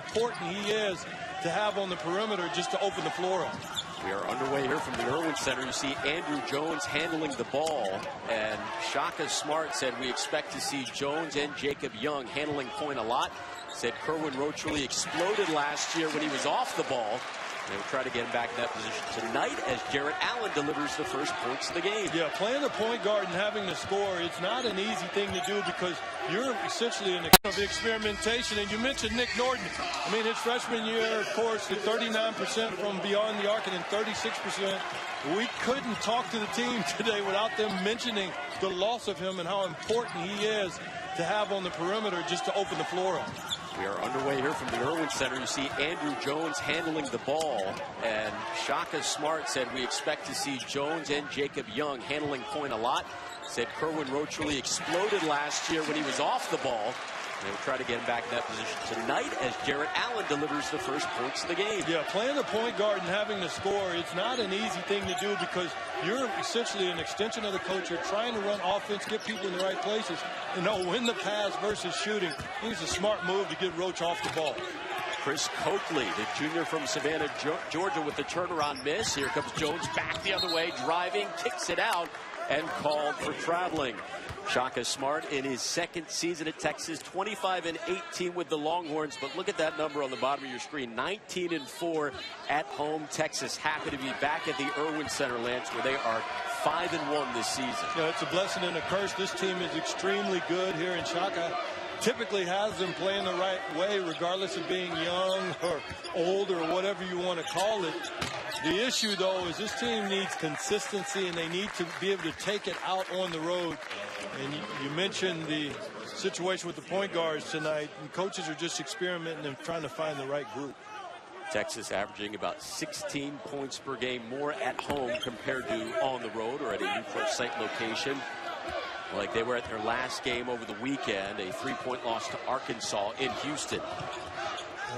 important he is to have on the perimeter just to open the floor up. We are underway here from the Irwin Center. You see Andrew Jones handling the ball, and Shaka Smart said we expect to see Jones and Jacob Young handling point a lot. Said Kerwin Roach really exploded last year when he was off the ball. They will try to get him back in that position tonight as Jarrett Allen delivers the first points of the game. Yeah, playing the point guard and having to score, it's not an easy thing to do because you're essentially in the experimentation. And you mentioned Nick Norton. I mean, his freshman year, of course, at 39% from beyond the arc and then 36%. We couldn't talk to the team today without them mentioning the loss of him and how important he is to have on the perimeter just to open the floor up. We are underway here from the Irwin Center. You see Andrew Jones handling the ball, and Shaka Smart said we expect to see Jones and Jacob Young handling point a lot. Said Kerwin Roach really exploded last year when he was off the ball. They will try to get him back in that position tonight as Jarrett Allen delivers the first points of the game. Yeah, playing the point guard and having to score, it's not an easy thing to do because you're essentially an extension of the coach. You're trying to run offense, get people in the right places, and know when the pass versus shooting. I think it's a smart move to get Roach off the ball. Chris Coakley, the junior from Savannah, Georgia, with the turnaround miss. Here comes Jones back the other way, driving, kicks it out, and called for traveling. Shaka Smart in his second season at Texas, 25-18 with the Longhorns. But look at that number on the bottom of your screen, 19-4 at home. Texas happy to be back at the Irwin Center, Lance, where they are 5-1 this season. Yeah, it's a blessing and a curse. This team is extremely good here, and Shaka typically has them playing the right way, regardless of being young or old or whatever you want to call it. The issue, though, is this team needs consistency, and they need to be able to take it out on the road. And you mentioned the situation with the point guards tonight, and coaches are just experimenting and trying to find the right group. Texas averaging about 16 points per game more at home compared to on the road or at a neutral site location. Like they were at their last game over the weekend, a 3-point loss to Arkansas in Houston.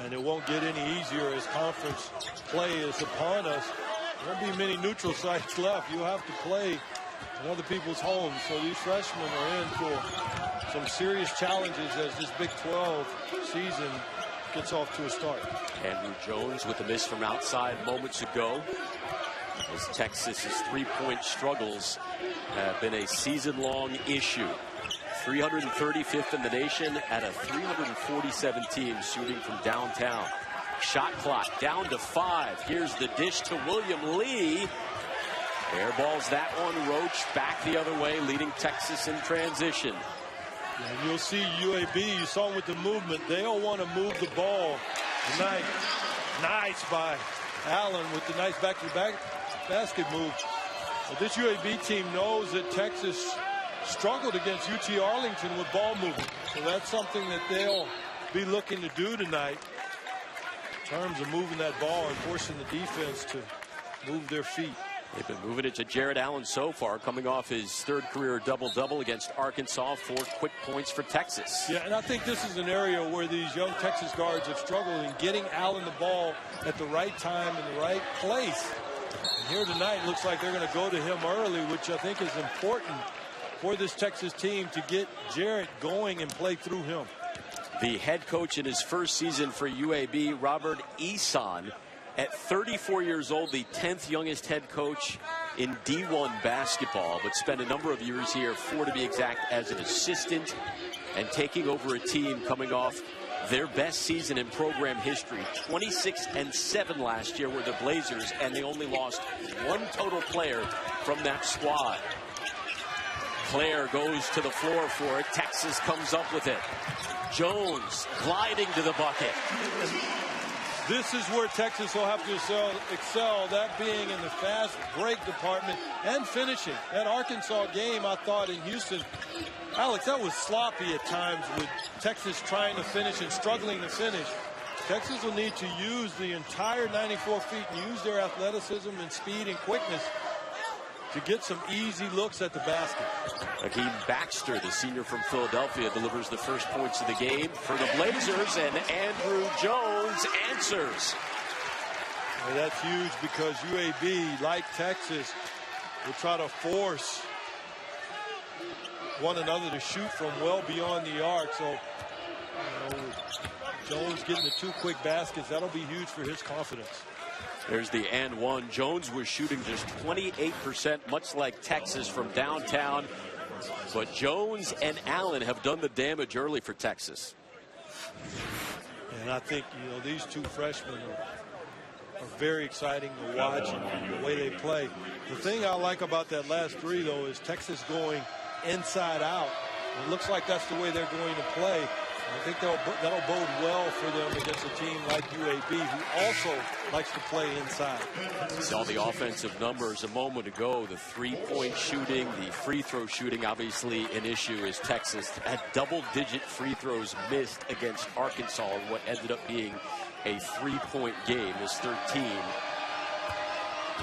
And it won't get any easier as conference play is upon us. There won't be many neutral sites left. You'll have to play in other people's homes. So these freshmen are in for some serious challenges as this Big 12 season gets off to a start. Andrew Jones with a miss from outside moments ago. As Texas's three-point struggles have been a season-long issue. 335th in the nation at a 347 team shooting from downtown. Shot clock down to 5. Here's the dish to William Lee. Airballs that one. Roach back the other way, leading Texas in transition. And you'll see UAB, you saw with the movement, they'll want to move the ball tonight. Nice by Allen with the nice back-to-back basket move. But this UAB team knows that Texas struggled against UT Arlington with ball movement. So that's something that they'll be looking to do tonight in terms of moving that ball and forcing the defense to move their feet. They've been moving it to Jarrett Allen so far, coming off his third career double-double against Arkansas. 4 quick points for Texas. Yeah, and I think this is an area where these young Texas guards have struggled in getting Allen the ball at the right time in the right place. And here tonight, looks like they're going to go to him early, which I think is important for this Texas team to get Jarrett going and play through him. The head coach in his first season for UAB, Robert Eason, at 34 years old, the 10th youngest head coach in D1 basketball, but spent a number of years here, 4 to be exact, as an assistant and taking over a team coming off their best season in program history. 26-7 last year were the Blazers, and they only lost 1 total player from that squad. Claire goes to the floor for it. Texas comes up with it. Jones gliding to the bucket. This is where Texas will have to excel, that being in the fast break department and finishing. That Arkansas game, I thought, in Houston, Alex, that was sloppy at times with Texas trying to finish and struggling to finish. Texas will need to use the entire 94 feet and use their athleticism and speed and quickness to get some easy looks at the basket. Akeem Baxter, the senior from Philadelphia, delivers the first points of the game for the Blazers, and Andrew Jones answers. Well, that's huge because UAB, like Texas, will try to force one another to shoot from well beyond the arc. So You know, with Jones getting the 2 quick baskets, that'll be huge for his confidence. There's the and one. Jones was shooting just 28%, much like Texas from downtown. But Jones and Allen have done the damage early for Texas. And I think, you know, these 2 freshmen are very exciting to watch, and the way they play. The thing I like about that last 3, though, is Texas going inside out. It looks like that's the way they're going to play. I think that'll bode well for them against a team like UAB, who also likes to play inside. We saw the offensive numbers a moment ago. The 3-point shooting, the free throw shooting, obviously an issue as Texas had double-digit free throws missed against Arkansas in what ended up being a 3-point game. Is 13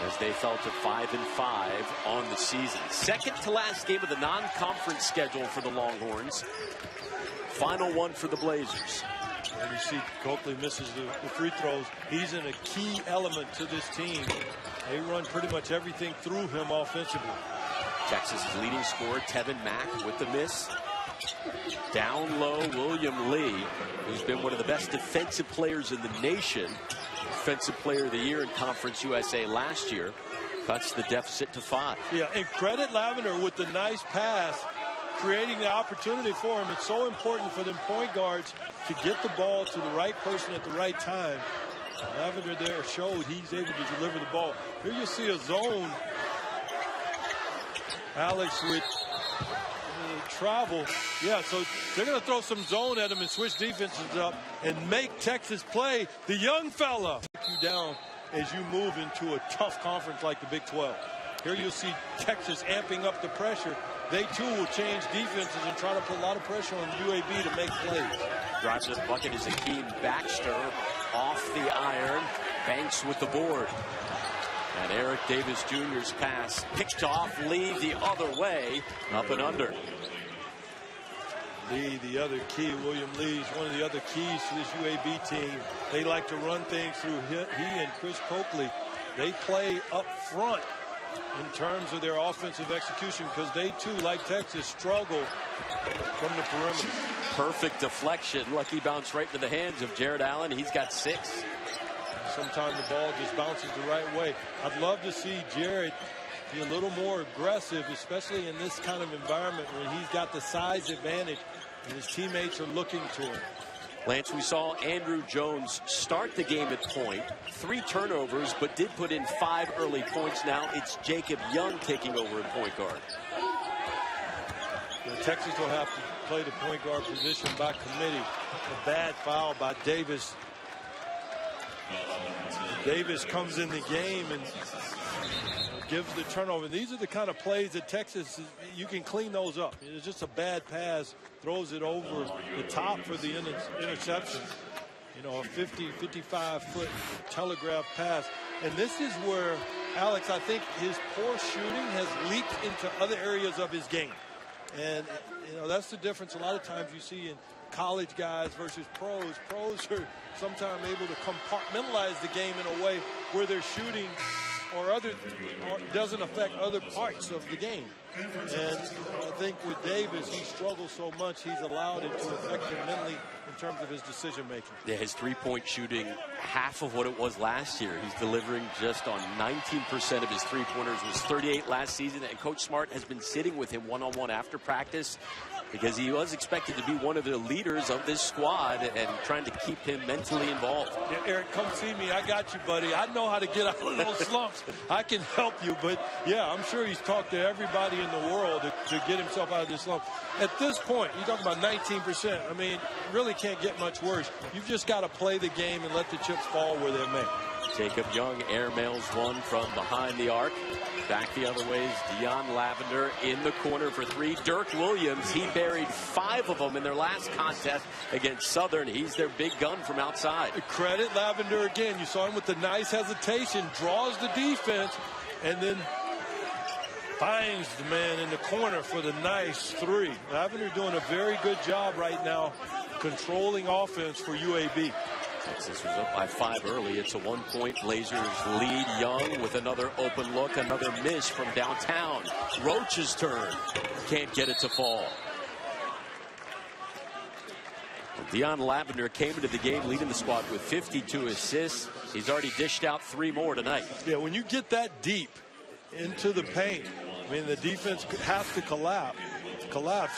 as they fell to 5-5 on the season. Second to last game of the non-conference schedule for the Longhorns. Final one for the Blazers. And you see Coakley misses the free throws. He's in a key element to this team. They run pretty much everything through him offensively. Texas' leading scorer, Tevin Mack, with the miss. Down low, William Lee, who's been one of the best defensive players in the nation. Defensive Player of the Year in Conference USA last year. Cuts the deficit to 5. Yeah, and credit Lavender with the nice pass, creating the opportunity for him. It's so important for them point guards to get the ball to the right person at the right time. Lavender there showed he's able to deliver the ball. Here you see a zone. Alex with travel. Yeah, so they're going to throw some zone at him and switch defenses up and make Texas play. The young fella take you down as you move into a tough conference like the Big 12. Here you'll see Texas amping up the pressure. They too will change defenses and try to put a lot of pressure on UAB to make plays. Drives to the bucket is Akeem Baxter off the iron. Banks with the board. And Eric Davis Jr.'s pass picked off Lee the other way, up and under. Lee, the other key, William Lee, is one of the other keys to this UAB team. They like to run things through he and Chris Coakley. They play up front in terms of their offensive execution because they too, like Texas, struggle from the perimeter. Perfect deflection. Lucky bounce right into the hands of Jared Allen. He's got 6. Sometimes the ball just bounces the right way. I'd love to see Jared be a little more aggressive, especially in this kind of environment when he's got the size advantage and his teammates are looking to him. Lance, we saw Andrew Jones start the game at point. 3 turnovers, but did put in 5 early points. Now it's Jacob Young taking over in point guard. Texas will have to play the point guard position by committee. A bad foul by Davis. Davis comes in the game and gives the turnover. These are the kind of plays that Texas, you can clean those up. It's just a bad pass, throws it over the top for the interception. You know, a 55-foot telegraph pass. And this is where, Alex, I think his poor shooting has leaked into other areas of his game. And, you know, that's the difference a lot of times you see in college guys versus pros. Pros are sometimes able to compartmentalize the game in a way where their shooting or doesn't affect other parts of the game. And I think with Davis, he struggles so much, he's allowed it to affect him mentally in terms of his decision making. Yeah, his 3-point shooting, half of what it was last year. He's delivering just on 19% of his 3-pointers. Was 38 last season, and Coach Smart has been sitting with him one-on-one after practice because he was expected to be one of the leaders of this squad and trying to keep him mentally involved. Yeah, Eric, come see me. I got you, buddy. I know how to get out of those slumps. I can help you, but yeah, I'm sure he's talked to everybody in the world to get himself out of this slump. At this point, you're talking about 19%. I mean, really can't get much worse. You've just got to play the game and let the chips fall where they're made. Jacob Young airmails one from behind the arc. Back the other way is Deion Lavender in the corner for 3. Dirk Williams, he buried 5 of them in their last contest against Southern. He's their big gun from outside. Credit Lavender again. You saw him with the nice hesitation, draws the defense, and then finds the man in the corner for the nice 3. Lavender doing a very good job right now controlling offense for UAB. Texas was up by 5 early. It's a 1-point Blazers lead. Young with another open look, another miss from downtown. Roach's turn. Can't get it to fall. Dion Lavender came into the game leading the squad with 52 assists. He's already dished out 3 more tonight. Yeah, when you get that deep into the paint, I mean, the defense has to collapse.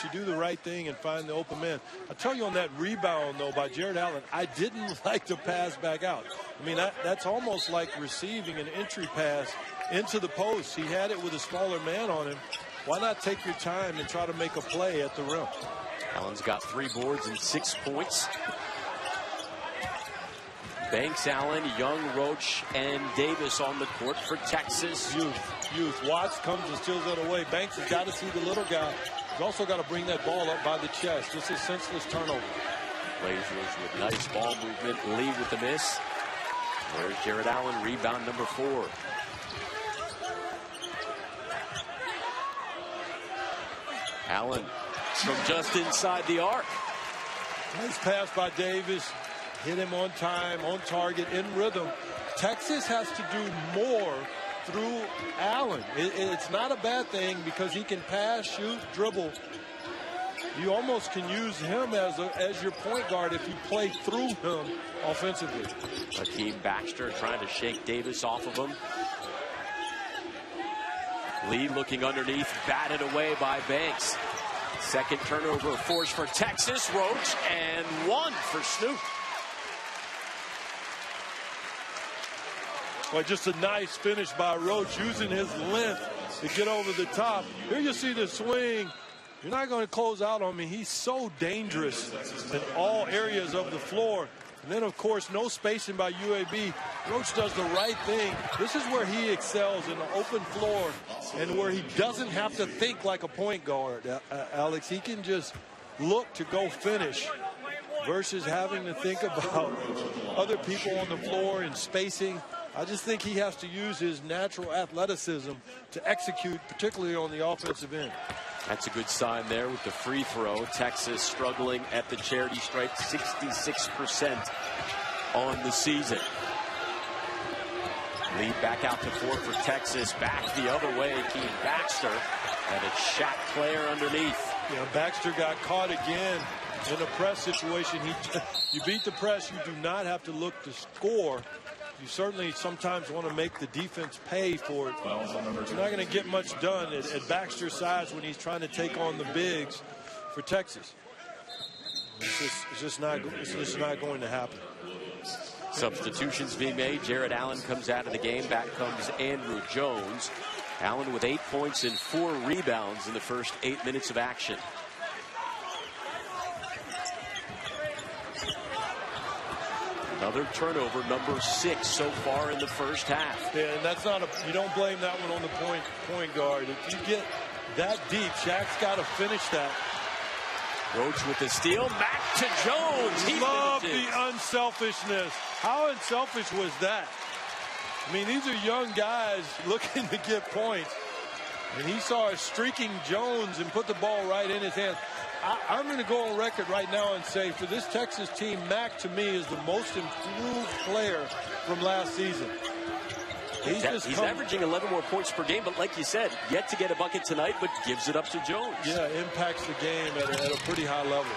You do the right thing and find the open man. I tell you, on that rebound, though, by Jared Allen, I didn't like the pass back out. I mean, that's almost like receiving an entry pass into the post. He had it with a smaller man on him. Why not take your time and try to make a play at the rim? Allen's got 3 boards and 6 points. Banks, Allen, Young, Roach, and Davis on the court for Texas. Youth. Watts comes and steals that away. Banks has got to see the little guy. He's also got to bring that ball up by the chest. This is senseless turnover. Blazers with nice ball movement. Lee with the miss. There's Jared Allen, rebound number 4. Allen from just inside the arc. Nice pass by Davis. Hit him on time, on target, in rhythm. Texas has to do more through Allen. It's not a bad thing because he can pass, shoot, dribble. You almost can use him as your point guard if you play through him offensively. Hakeem Baxter trying to shake Davis off of him. Lee looking underneath, batted away by Banks. Second turnover force for Texas. Roach, and 1 for Snoop. Well, just a nice finish by Roach, using his length to get over the top. Here you see the swing. You're not going to close out on me. He's so dangerous in all areas of the floor. And then, of course, no spacing by UAB. Roach does the right thing. This is where he excels, in the open floor, and where he doesn't have to think like a point guard, Alex. He can just look to go finish versus having to think about other people on the floor and spacing. I just think he has to use his natural athleticism to execute, particularly on the offensive end. That's a good sign there with the free throw. Texas struggling at the charity stripe, 66% on the season. Lead back out to 4 for Texas. Back the other way, Hakeem Baxter. And it's Shaq Claire underneath. Yeah, Baxter got caught again in a press situation. You beat the press, you do not have to look to score. You certainly sometimes want to make the defense pay for it. You're not going to get much done at Baxter's size when he's trying to take on the bigs for Texas. It's just not going to happen. Substitutions being made. Jared Allen comes out of the game. Back comes Andrew Jones. Allen with 8 points and 4 rebounds in the first 8 minutes of action. Another turnover, number 6 so far in the first half. Yeah, and that's not you don't blame that one on the point guard. If you get that deep, Shaq's got to finish that. Roach with the steal, back to Jones. He love finishes. The unselfishness. How unselfish was that? I mean, these are young guys looking to get points. And he saw a streaking Jones and put the ball right in his hand. I'm going to go on record right now and say, for this Texas team, Mack, to me, is the most improved player from last season. He's averaging 11 more points per game, but like you said, yet to get a bucket tonight, but gives it up to Jones. Yeah, impacts the game at a pretty high level.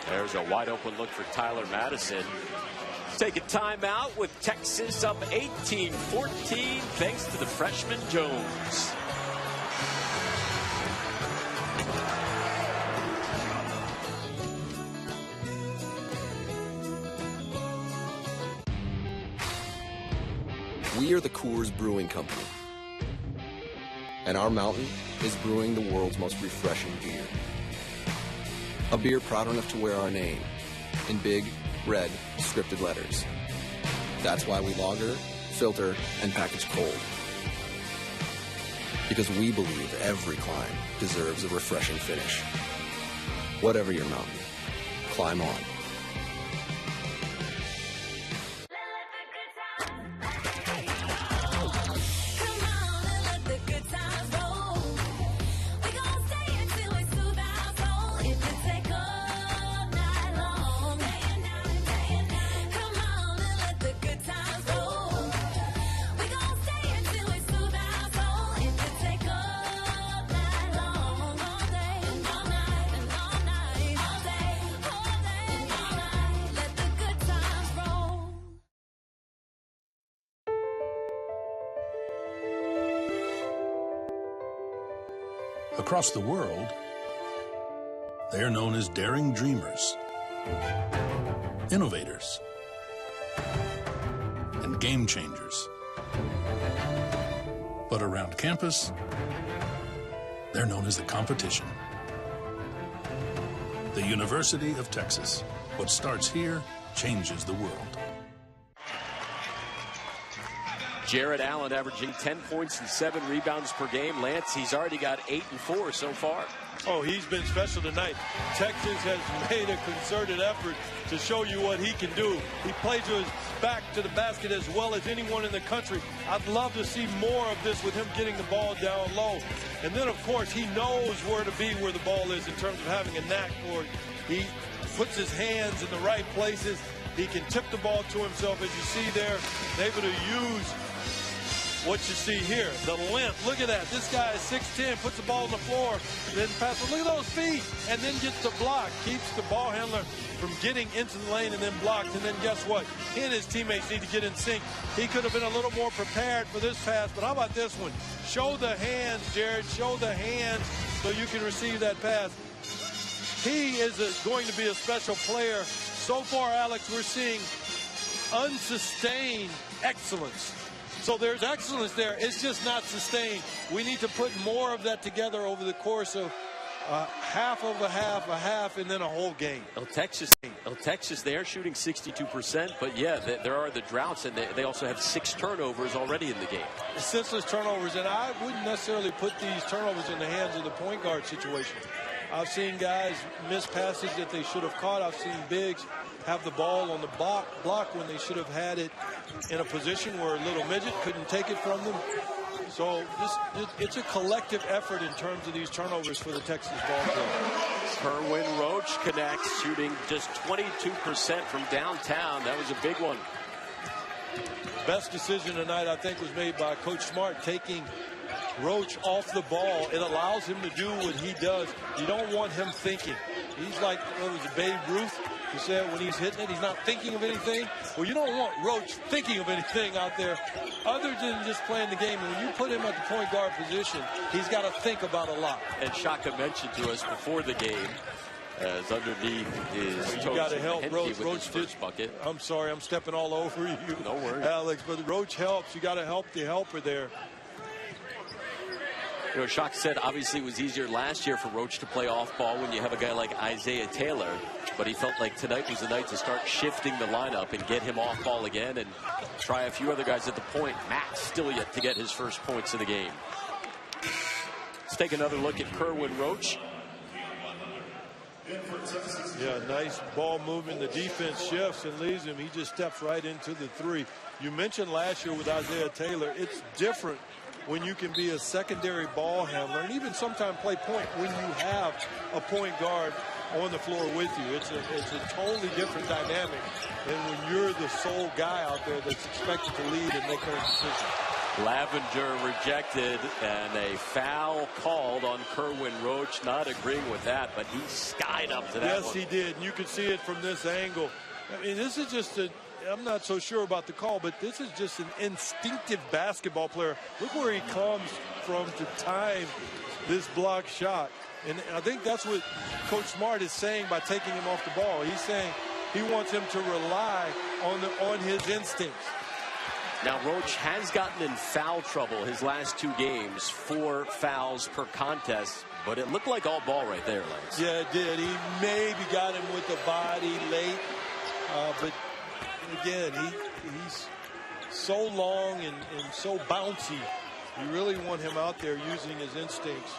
There's a wide open look for Tyler Madison. Take a timeout with Texas up 18-14 thanks to the freshman Jones. We are the Coors Brewing Company, and our mountain is brewing the world's most refreshing beer. A beer proud enough to wear our name in big, red, scripted letters. That's why we lager, filter, and package cold. Because we believe every climb deserves a refreshing finish. Whatever your mountain, climb on. Across the world, they are known as daring dreamers, innovators, and game changers. But around campus, they're known as the competition. The University of Texas. What starts here changes the world. Jared Allen averaging 10 points and 7 rebounds per game. Lance, he's already got 8 and 4 so far. Oh, he's been special tonight. Texas has made a concerted effort to show you what he can do. He plays with his back to the basket as well as anyone in the country. I'd love to see more of this with him getting the ball down low. And then, of course, he knows where to be where the ball is in terms of having a knack for it. He puts his hands in the right places. He can tip the ball to himself, as you see there, able to use what you see here, the length. Look at that. This guy is 6'10", puts the ball on the floor, then passes. Look at those feet, and then gets the block. Keeps the ball handler from getting into the lane and then blocked. And then guess what? He and his teammates need to get in sync. He could have been a little more prepared for this pass, but how about this one? Show the hands, Jared. Show the hands so you can receive that pass. He is going to be a special player. So far, Alex, we're seeing unsustained excellence. So there's excellence there. It's just not sustained. We need to put more of that together over the course of half of a half, and then a whole game. Texas, they are shooting 62%, but yeah, there are the droughts, and they also have 6 turnovers already in the game. Senseless turnovers, and I wouldn't necessarily put these turnovers in the hands of the point guard situation. I've seen guys miss passes that they should have caught. I've seen bigs have the ball on the block when they should have had it in a position where a little midget couldn't take it from them. So it's a collective effort in terms of these turnovers for the Texas ball club. Kerwin Roach connects, shooting just 22% from downtown. That was a big one. Best decision tonight, I think, was made by Coach Smart, taking Roach off the ball. It allows him to do what he does. You don't want him thinking. He's like, what was it, Babe Ruth? He said when he's hitting it, he's not thinking of anything. Well, you don't want Roach thinking of anything out there other than just playing the game. And when you put him at the point guard position, he's got to think about a lot. And Shaka mentioned to us before the game, as underneath his you got to help Roach. Roach did. Bucket. I'm sorry, I'm stepping all over you. No worries, Alex. But Roach helps. You got to help the helper there. You know, Shock said obviously it was easier last year for Roach to play off ball when you have a guy like Isaiah Taylor, but he felt like tonight was the night to start shifting the lineup and get him off ball again and try a few other guys at the point. Matt still yet to get his first points of the game. Let's take another look at Kerwin Roach. Yeah, nice ball movement. The defense shifts and leaves him. He just steps right into the three. You mentioned last year with Isaiah Taylor, it's different when you can be a secondary ball handler and even sometimes play point when you have a point guard on the floor with you. It's a totally different dynamic than when you're the sole guy out there that's expected to lead and make those decisions. Lavender rejected and a foul called on Kerwin Roach. Not agreeing with that, but he skied up to that. Yes, one. he did. And you can see it from this angle. I mean, this is just I'm not so sure about the call, but this is just an instinctive basketball player. Look where he comes from to time this block shot. And I think that's what Coach Smart is saying by taking him off the ball. He's saying he wants him to rely on his instincts. Now, Roach has gotten in foul trouble his last 2 games, 4 fouls per contest, but it looked like all ball right there, Lance. Yeah, it did. He maybe got him with the body late, but again, he's so long and so bouncy. You really want him out there using his instincts.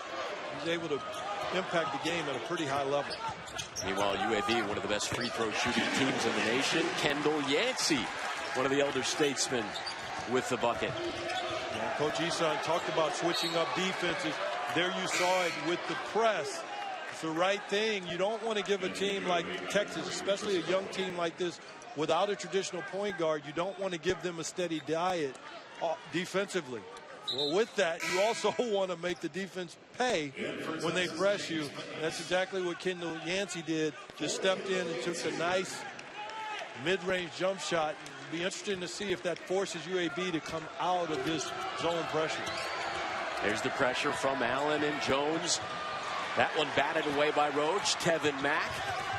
He's able to impact the game at a pretty high level. Meanwhile, UAB, one of the best free throw shooting teams in the nation. Kendal Yancy, one of the elder statesmen, with the bucket. Yeah, Coach Eson talked about switching up defenses. There you saw it with the press. It's the right thing. You don't want to give a team like Texas, especially a young team like this, without a traditional point guard, you don't want to give them a steady diet defensively. Well, with that, you also want to make the defense pay when they press you. That's exactly what Kendal Yancy did. Just stepped in and took a nice mid-range jump shot. It'll be interesting to see if that forces UAB to come out of this zone pressure. There's the pressure from Allen and Jones. That one batted away by Roach. Tevin Mack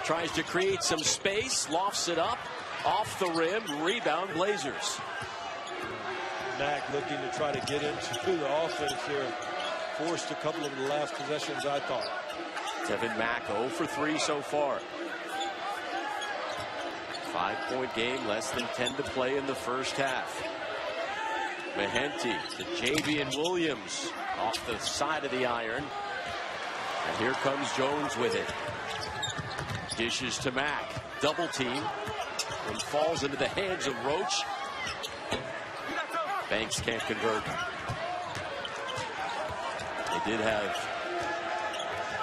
tries to create some space, lofts it up, off the rim, rebound Blazers. Mack looking to try to get into the offense here. Forced a couple of the last possessions, I thought. Tevin Mack 0 for 3 so far. 5-point game, less than 10 to play in the first half. Mahenti to Javian Williams off the side of the iron. And here comes Jones with it. Dishes to Mack. Double team. And falls into the hands of Roach. Banks can't convert. They did have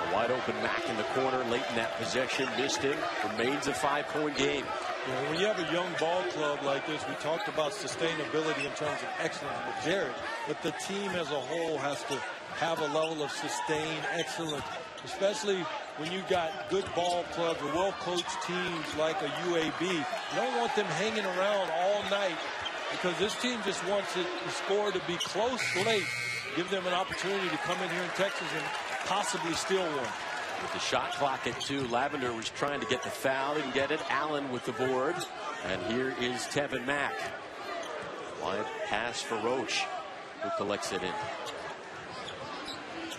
a wide open Mack in the corner late in that possession. Missed him. Remains a 5-point game. Yeah, when you have a young ball club like this, we talked about sustainability in terms of excellence with Jared, but the team as a whole has to have a level of sustained excellence, especially when you got good ball clubs or well-coached teams like a UAB. You don't want them hanging around all night because this team just wants the score to be close late, give them an opportunity to come in here in Texas and possibly steal one. With the shot clock at 2, Lavender was trying to get the foul. Didn't get it. Allen with the board. And here is Tevin Mack. Wide pass for Roach, who collects it in.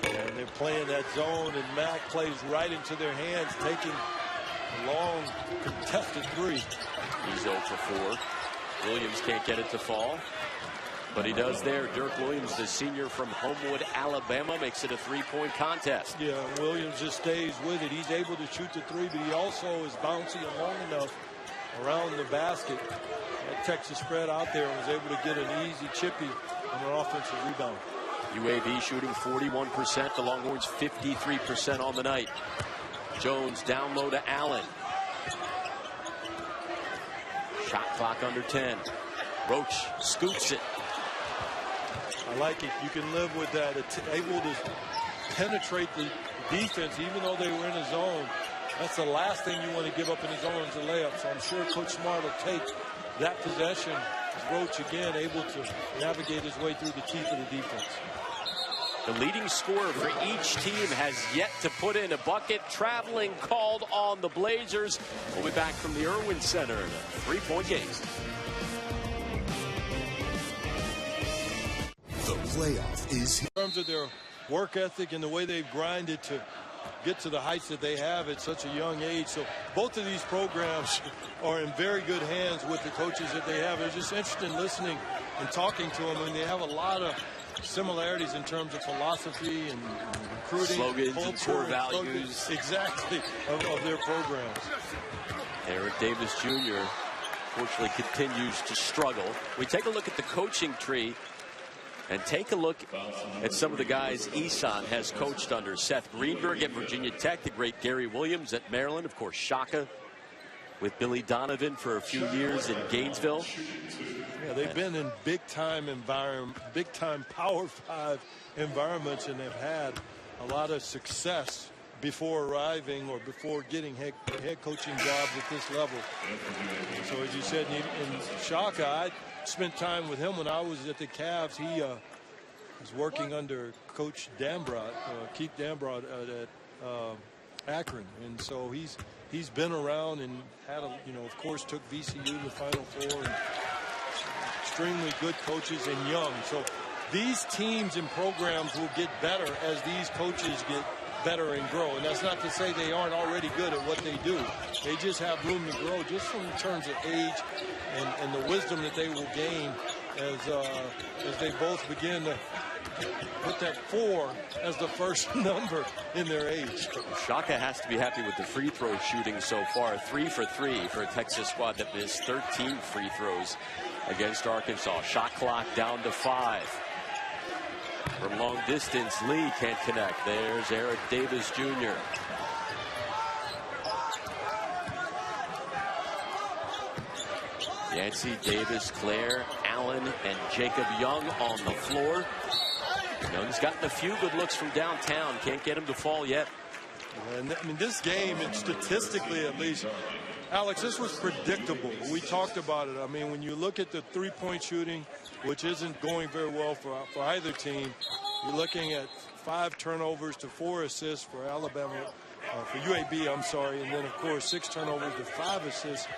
And they're playing that zone, and Mack plays right into their hands, taking a long contested 3. He's 0 for 4. Williams can't get it to fall. But he does there. Dirk Williams, the senior from Homewood, Alabama, makes it a 3-point contest. Yeah, Williams just stays with it. He's able to shoot the 3, but he also is bouncy and long enough around the basket. That Texas spread out there and was able to get an easy chippy on an offensive rebound. UAB shooting 41%. The Longhorns 53% on the night. Jones down low to Allen. Shot clock under 10. Roach scoops it. I like it. You can live with that. It's able to penetrate the defense even though they were in a zone. That's the last thing you want to give up in a zone is a layup. So I'm sure Coach Smart will take that possession. Roach again able to navigate his way through the teeth of the defense. The leading scorer for each team has yet to put in a bucket. Traveling called on the Blazers. We'll be back from the Irwin Center in a 3-point game. The playoff is in terms of their work ethic and the way they've grinded to get to the heights that they have at such a young age. So both of these programs are in very good hands with the coaches that they have. It's just interesting listening and talking to them. I mean, they have a lot of similarities in terms of philosophy and recruiting, slogans, culture, and core values. Exactly, of their programs. Eric Davis Jr. fortunately continues to struggle. We take a look at the coaching tree and take a look at some of the guys Eson has coached under. Seth Greenberg at Virginia Tech, the great Gary Williams at Maryland, of course Shaka with Billy Donovan for a few years in Gainesville. Yeah, they've been in big-time environment, big-time Power 5 environments, and they've had a lot of success before arriving or before getting head coaching jobs at this level. So as you said, in Shaka, I spent time with him when I was at the Cavs. He was working under Coach Dambrot, Keith Dambrot at Akron, and so he's been around and had of course took VCU to the Final Four. And extremely good coaches and young. So these teams and programs will get better as these coaches get better and grow. And that's not to say they aren't already good at what they do. They just have room to grow just from in terms of age and the wisdom that they will gain as they both begin to put that 4 as the first number in their age. Shaka has to be happy with the free throw shooting so far. 3 for 3 for a Texas squad that missed 13 free throws against Arkansas. Shot clock down to 5. From long distance, Lee can't connect. There's Eric Davis Jr. Yancy, Davis, Claire, Allen, and Jacob Young on the floor. Young's gotten a few good looks from downtown. Can't get him to fall yet. And I mean, this game, and statistically at least, Alex, this was predictable. We talked about it. I mean, when you look at the three-point shooting, which isn't going very well for either team, You're looking at 5 turnovers to 4 assists for Alabama, for UAB, I'm sorry, and then, of course, 6 turnovers to 5 assists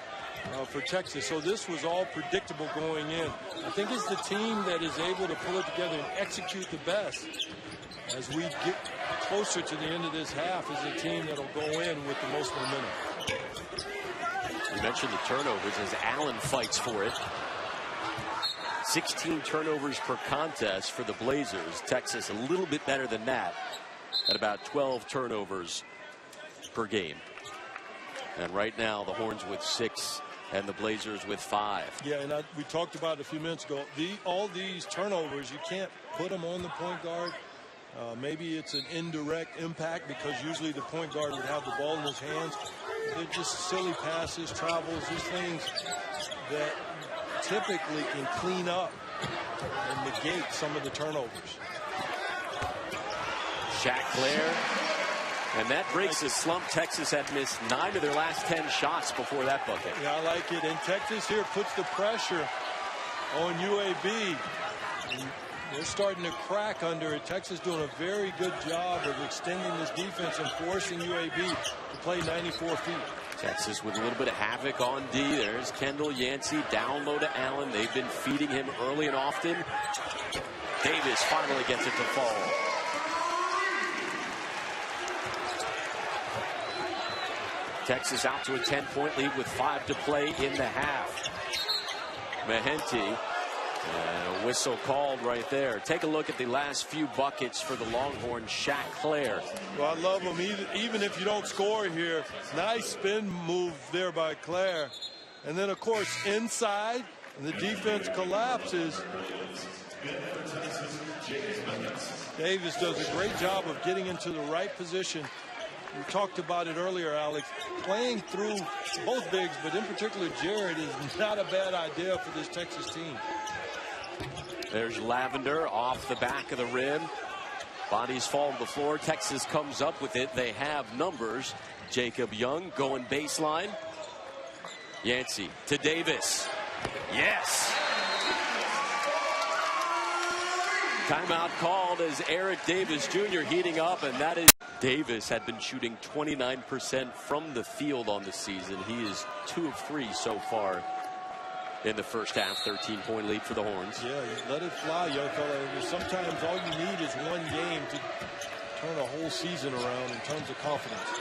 for Texas. So this was all predictable going in. I think it's the team that is able to pull it together and execute the best. As we get closer to the end of this half, is the team that will go in with the most momentum. You mentioned the turnovers as Allen fights for it. 16 turnovers per contest for the Blazers. Texas a little bit better than that at about 12 turnovers per game. And right now the Horns with 6 and the Blazers with 5. Yeah, and we talked about it a few minutes ago. All these turnovers, you can't put them on the point guard. Maybe it's an indirect impact because usually the point guard would have the ball in his hands. They're just silly passes, travels, these things that typically can clean up and negate some of the turnovers. Shaq Claire. And that breaks the slump. Texas had missed 9 of their last 10 shots before that bucket. Yeah, I like it. And Texas here puts the pressure on UAB. And they're starting to crack under it. Texas doing a very good job of extending this defense and forcing UAB to play 94 feet. Texas with a little bit of havoc on D. There's Kendal Yancy down low to Allen. They've been feeding him early and often. Davis finally gets it to fall. Texas out to a 10-point lead with 5 to play in the half. Mahenti. And a whistle called right there. Take a look at the last few buckets for the Longhorns. Shaq Claire. Well, I love him. Even if you don't score here, nice spin move there by Claire. And then, of course, inside, and the defense collapses. Davis does a great job of getting into the right position. We talked about it earlier, Alex. Playing through both bigs, but in particular Jared, is not a bad idea for this Texas team. There's Lavender off the back of the rim. Bodies fall to the floor. Texas comes up with it. They have numbers. Jacob Young going baseline. Yancy to Davis. Yes. Timeout called as Eric Davis Jr. heating up, and that is Davis had been shooting 29% from the field on the season. He is 2 of 3 so far in the first half. 13-point lead for the Horns. Yeah, let it fly, young fella. Sometimes all you need is one game to turn a whole season around in terms of confidence.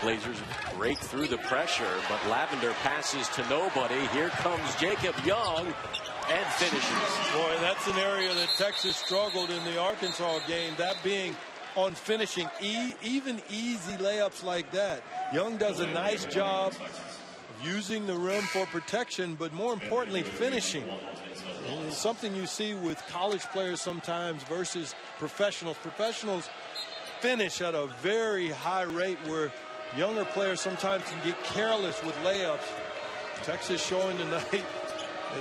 Blazers break through the pressure, but Lavender passes to nobody. Here comes Jacob Young and finishes. Boy, that's an area that Texas struggled in the Arkansas game, that being on finishing. Even easy layups like that. Young does a nice job using the rim for protection, but more importantly, finishing. And it's something you see with college players sometimes versus professionals. Professionals finish at a very high rate where younger players sometimes can get careless with layups. Texas showing tonight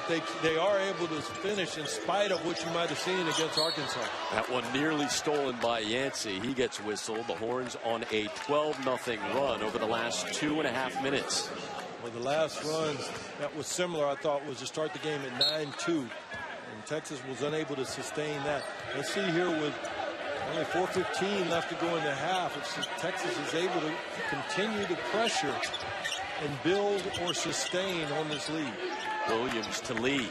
that they are able to finish in spite of what you might have seen against Arkansas. That one nearly stolen by Yancy. He gets whistled. The Horns on a 12-0 run over the last 2.5 minutes. Well, the last run that was similar, I thought, was to start the game at 9-2. And Texas was unable to sustain that. Let's see here with only 4:15 left to go in the half. If Texas is able to continue the pressure and build or sustain on this lead. Williams to Lee.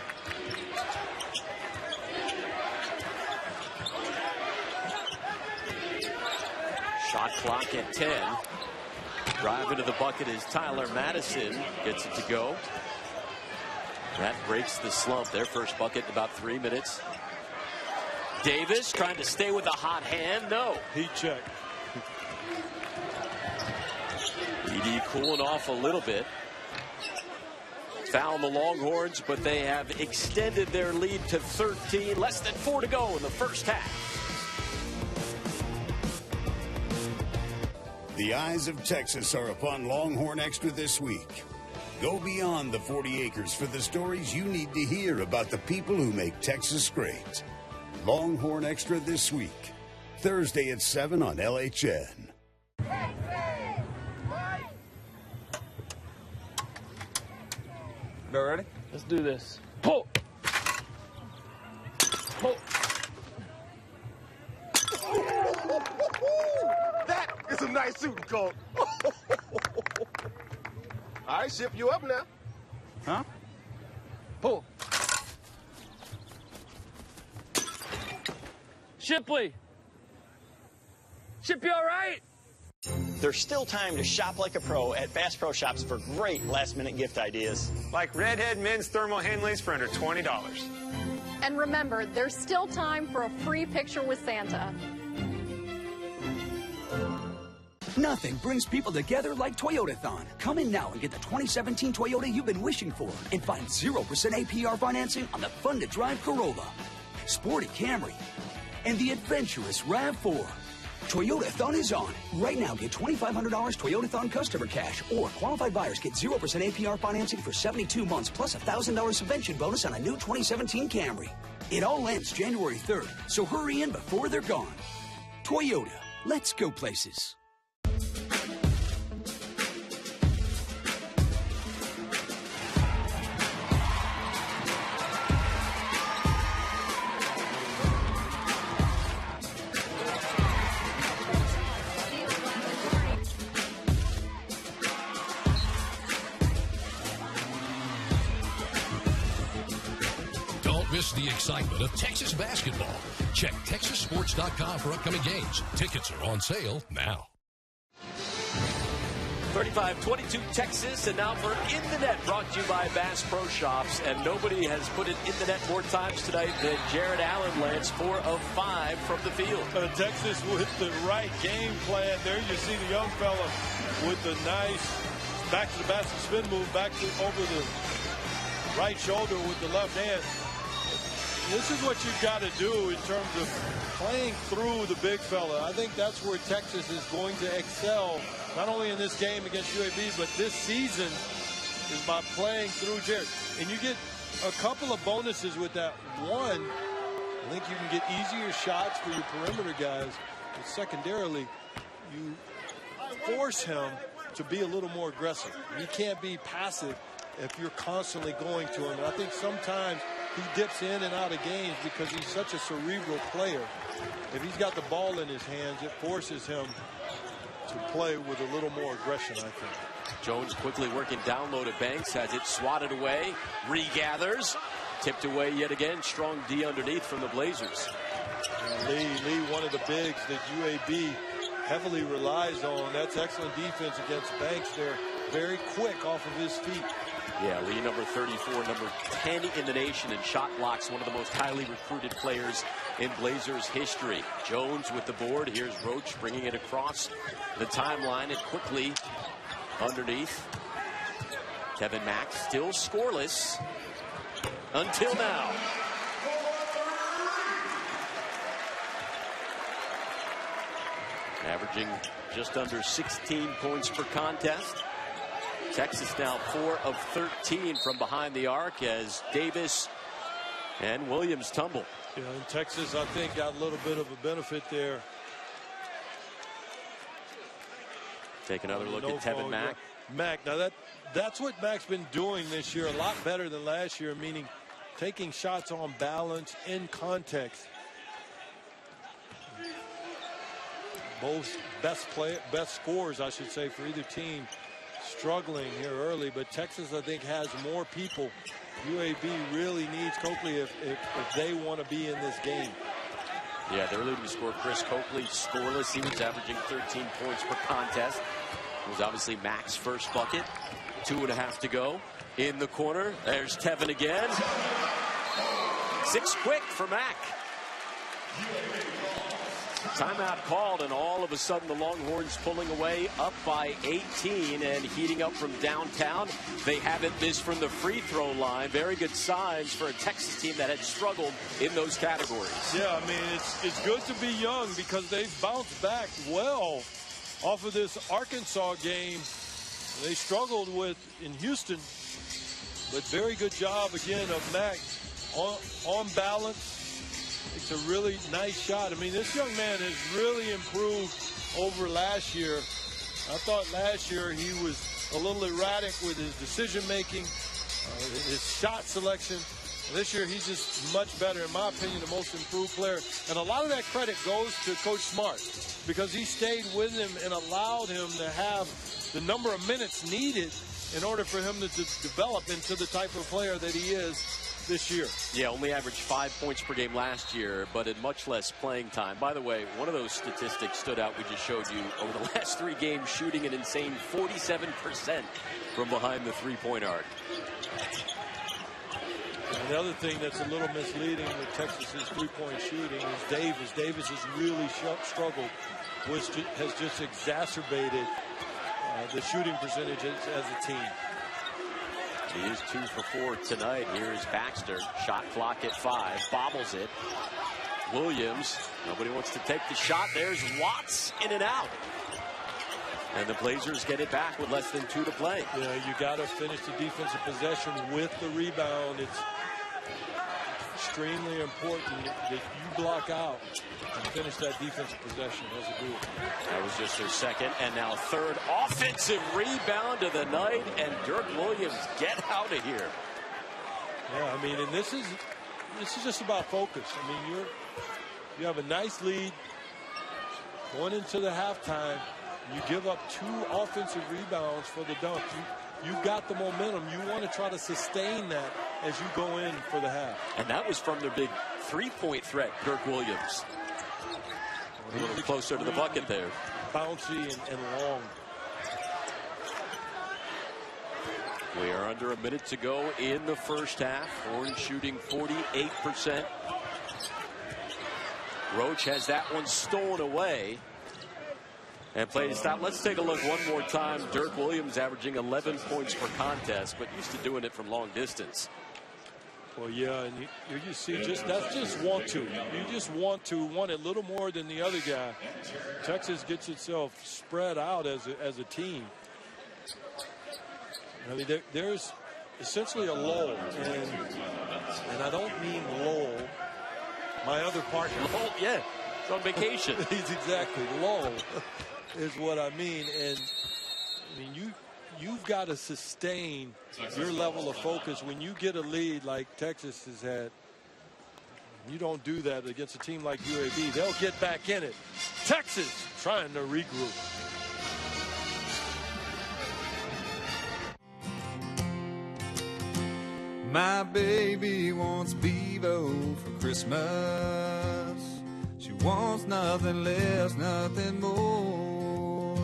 Shot clock at 10. Driving to the bucket is Tyler Madison. Gets it to go. That breaks the slump. Their first bucket in about 3 minutes. Davis trying to stay with a hot hand. No. Heat check. ED cooling off a little bit. Foul the Longhorns, but they have extended their lead to 13. Less than 4 to go in the first half. The eyes of Texas are upon Longhorn Extra this week. Go beyond the 40 acres for the stories you need to hear about the people who make Texas great. Longhorn Extra this week, Thursday at 7 on LHN. Y'all ready? Let's do this. Pull. Pull. coat. I ship you up now. Huh? Pull. Shipley! Shipley, all right? There's still time to shop like a pro at Bass Pro Shops for great last-minute gift ideas. Like Redhead men's thermal handlays for under $20. And remember, there's still time for a free picture with Santa. Nothing brings people together like Toyotathon. Come in now and get the 2017 Toyota you've been wishing for and find 0% APR financing on the fun-to-drive Corolla, sporty Camry, and the adventurous RAV4. Toyotathon is on. Right now, get $2,500 Toyotathon customer cash, or qualified buyers get 0% APR financing for 72 months plus $1,000 subvention bonus on a new 2017 Camry. It all ends January 3rd, so hurry in before they're gone. Toyota, let's go places. Miss the excitement of Texas basketball. Check TexasSports.com for upcoming games. Tickets are on sale now. 35-22 Texas, and now for In the Net, brought to you by Bass Pro Shops. And nobody has put it in the net more times tonight than Jared Allen. Lance 4 of 5 from the field. Texas with the right game plan. There you see the young fella with the nice back to the basket spin move, back to over the right shoulder with the left hand. This is what you've got to do in terms of playing through the big fella. I think that's where Texas is going to excel, not only in this game against UAB, but this season is by playing through Jared. And you get a couple of bonuses with that. One, I think you can get easier shots for your perimeter guys. But secondarily, you force him to be a little more aggressive. He can't be passive if you're constantly going to him. And I think sometimes he dips in and out of games because he's such a cerebral player. If he's got the ball in his hands, it forces him to play with a little more aggression, I think. Jones quickly working down low to Banks, has it swatted away, regathers, tipped away yet again. Strong D underneath from the Blazers. Lee, one of the bigs that UAB heavily relies on. That's excellent defense against Banks. They're very quick off of his feet. Yeah, Lee, number 34, number 10 in the nation in shot blocks, one of the most highly recruited players in Blazers history. Jones with the board. Here's Roach bringing it across the timeline and quickly underneath. Kevin Mack still scoreless until now. Averaging just under 16 points per contest. Texas now 4 of 13 from behind the arc as Davis and Williams tumble. Yeah, and Texas, I think, got a little bit of a benefit there. Take another look at Tevin Mack. Mack, now that's what Mack's been doing this year, a lot better than last year, meaning taking shots on balance in context. Both best scorers, I should say, for either team struggling here early, but Texas, I think, has more people. UAB really needs Coakley if they want to be in this game. Yeah, their leading scorer, Chris Coakley, scoreless. He was averaging 13 points per contest. It was obviously Mack's first bucket. 2.5 to go. In the corner, there's Tevin again. 6 quick for Mack. Timeout called, and all of a sudden the Longhorns pulling away, up by 18 and heating up from downtown. They haven't missed from the free throw line. Very good signs for a Texas team that had struggled in those categories. Yeah, I mean, it's good to be young because they've bounced back well off of this Arkansas game. They struggled with in Houston, but very good job again of Mack on balance. It's a really nice shot. I mean, this young man has really improved over last year. I thought last year he was a little erratic with his decision making, his shot selection. This year, he's just much better, in my opinion, the most improved player. And a lot of that credit goes to Coach Smart because he stayed with him and allowed him to have the number of minutes needed in order for him to develop into the type of player that he is this year. Yeah, only averaged 5 points per game last year, but in much less playing time. By the way, one of those statistics stood out we just showed you. Over the last 3 games, shooting an insane 47% from behind the three-point arc. And the other thing that's a little misleading with Texas's three-point shooting is Davis. Davis has really struggled, which has just exacerbated the shooting percentages as a team. He is 2 for 4 tonight. Here's Baxter. Shot clock at 5. Bobbles it. Williams. Nobody wants to take the shot. There's Watts in and out. And the Blazers get it back with less than 2 to play. Yeah, you got to finish the defensive possession with the rebound. It's extremely important that you block out and finish that defensive possession as a group. That was just their second and now third offensive rebound of the night. And Dirk Williams, get out of here. Yeah, I mean, and this is just about focus. I mean, you have a nice lead going into the halftime. You give up 2 offensive rebounds for the dunk. You've got the momentum. You want to try to sustain that as you go in for the half. And that was from their big three-point threat, Dirk Williams. A little closer to the bucket there. Bouncy and long. We are under a minute to go in the first half. Horns shooting 48%. Roach has that one stolen away. And play to stop. Let's take a look one more time. Dirk Williams averaging 11 points per contest, but used to doing it from long distance. Well, yeah, and you see, that's just want to. You just want a little more than the other guy. Texas gets itself spread out as a team. I mean, there's essentially a lull, and I don't mean lull. My other partner. Lull, yeah, it's on vacation. He's exactly lull. Is what I mean. And I mean, you've got to sustain your level of focus when you get a lead like Texas has had. You don't do that against a team like UAB. They'll get back in it. Texas trying to regroup. My baby wants Bevo for Christmas. She wants nothing less, nothing more.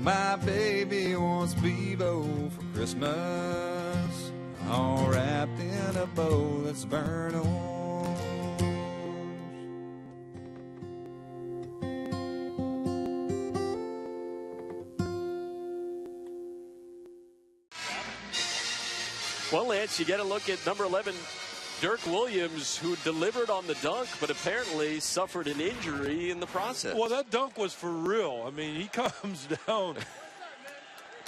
My baby wants Bevo for Christmas, all wrapped in a bow that's burnt orange. Well, Lance, you get a look at number 11, Dirk Williams, who delivered on the dunk, but apparently suffered an injury in the process. Well, that dunk was for real. I mean, he comes down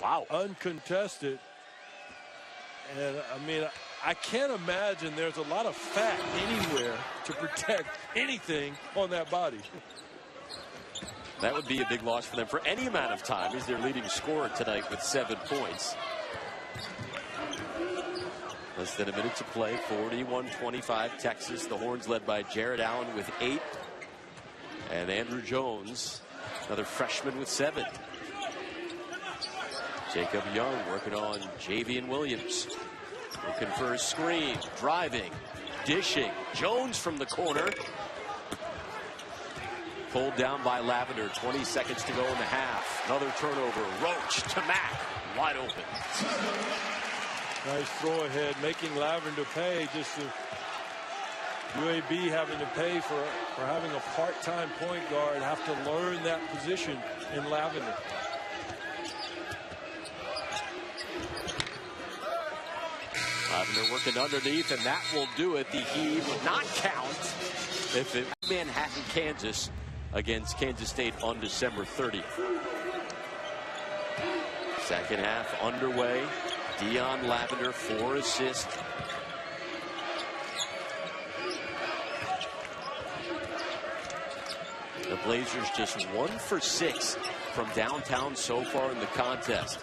wow, uncontested. And, I mean, I can't imagine there's a lot of fat anywhere to protect anything on that body. That would be a big loss for them for any amount of time. He's their leading scorer tonight with 7 points. Less than a minute to play. 41-25 Texas. The Horns led by Jared Allen with 8. And Andrew Jones, another freshman, with 7. Jacob Young working on Javian Williams. Looking for a screen. Driving. Dishing. Jones from the corner. Pulled down by Lavender. 20 seconds to go in the half. Another turnover. Roach to Mack. Wide open. Nice throw ahead, making Lavender pay. Just UAB having to pay for having a part-time point guard, have to learn that position in Lavender. Lavender working underneath, and that will do it. The heave would not count if it Manhattan, Kansas against Kansas State on December 30th. Second half underway. Dion Lavender, 4 assists. The Blazers just 1 for 6 from downtown so far in the contest.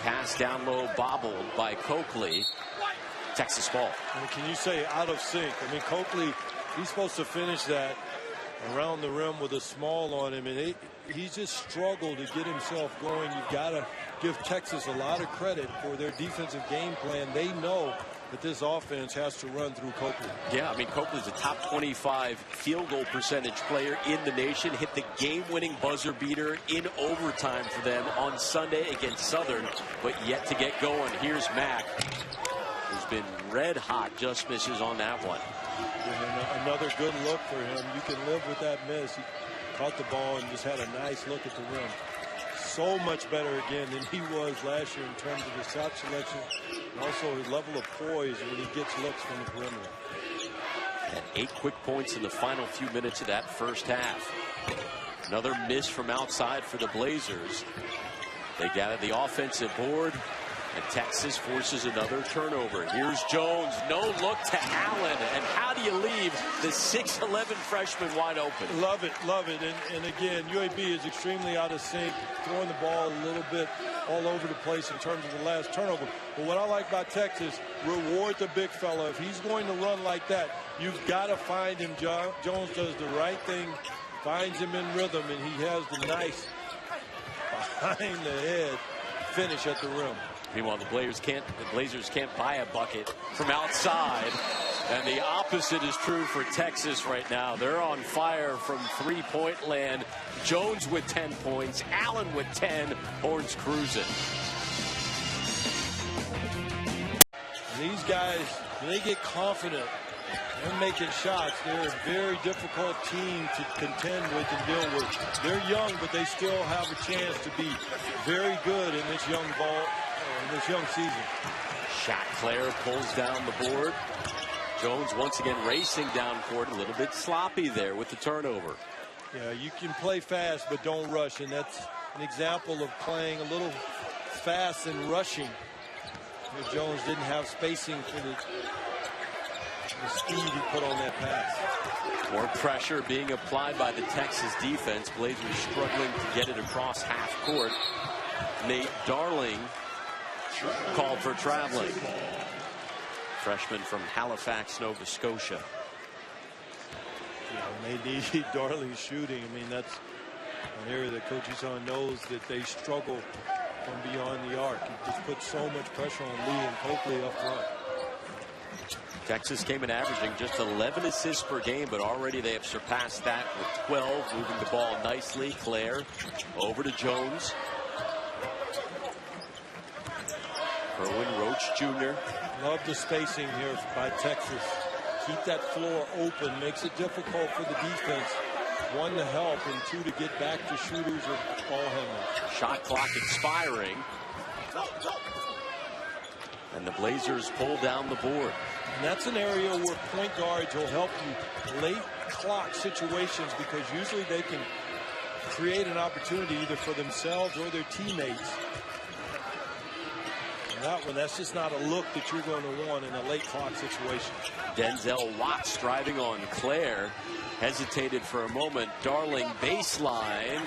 Pass down low, bobbled by Coakley. Texas ball. And can you say out of sync? I mean, Coakley, he's supposed to finish that around the rim with a small on him, and he just struggled to get himself going. You've got to give Texas a lot of credit for their defensive game plan. They know that this offense has to run through Coakley. Yeah, I mean, Coakley's a top 25 field goal percentage player in the nation. Hit the game-winning buzzer beater in overtime for them on Sunday against Southern, but yet to get going. Here's Mack, who's been red hot, just misses on that one. And another good look for him. You can live with that miss. He caught the ball and just had a nice look at the rim. So much better again than he was last year in terms of his shot selection and also his level of poise when he gets looks from the perimeter. And 8 quick points in the final few minutes of that first half. Another miss from outside for the Blazers. They gather the offensive board, and Texas forces another turnover. Here's Jones, no look to Allen, and how do you leave the 6'11" freshman wide open? Love it, love it. And again, UAB is extremely out of sync, throwing the ball a little bit all over the place in terms of the last turnover. But what I like about Texas, reward the big fella. If he's going to run like that, you've got to find him. Jones does the right thing, finds him in rhythm, and he has the nice behind the head finish at the rim. Meanwhile, the Blazers can't buy a bucket from outside. And the opposite is true for Texas right now. They're on fire from three-point land. Jones with 10 points. Allen with 10. Horns cruising. These guys, when they get confident and making shots, they're a very difficult team to contend with and deal with. They're young, but they still have a chance to be very good in this young season. Shot Claire pulls down the board. Jones once again racing down court, a little bit sloppy there with the turnover. Yeah, you can play fast, but don't rush, and that's an example of playing a little fast and rushing. Jones didn't have spacing for the speed he put on that pass. More pressure being applied by the Texas defense. Blazers struggling to get it across half court. Nate Darling called for traveling. Freshman from Halifax, Nova Scotia. Yeah, they need Darling shooting. I mean, that's an area that Coach Eason knows that they struggle from beyond the arc. He just puts so much pressure on Lee and Coakley up front. Texas came in averaging just 11 assists per game, but already they have surpassed that with 12, moving the ball nicely. Claire over to Jones. Kerwin Roach Jr. Love the spacing here by Texas. Keep that floor open. Makes it difficult for the defense. 1, to help, and 2, to get back to shooters or ball handlers. Shot clock expiring. And the Blazers pull down the board. And that's an area where point guards will help you late clock situations, because usually they can create an opportunity either for themselves or their teammates. That one, that's just not a look that you're going to want in a late clock situation. Denzel Watts driving on Claire. Hesitated for a moment. Darling baseline.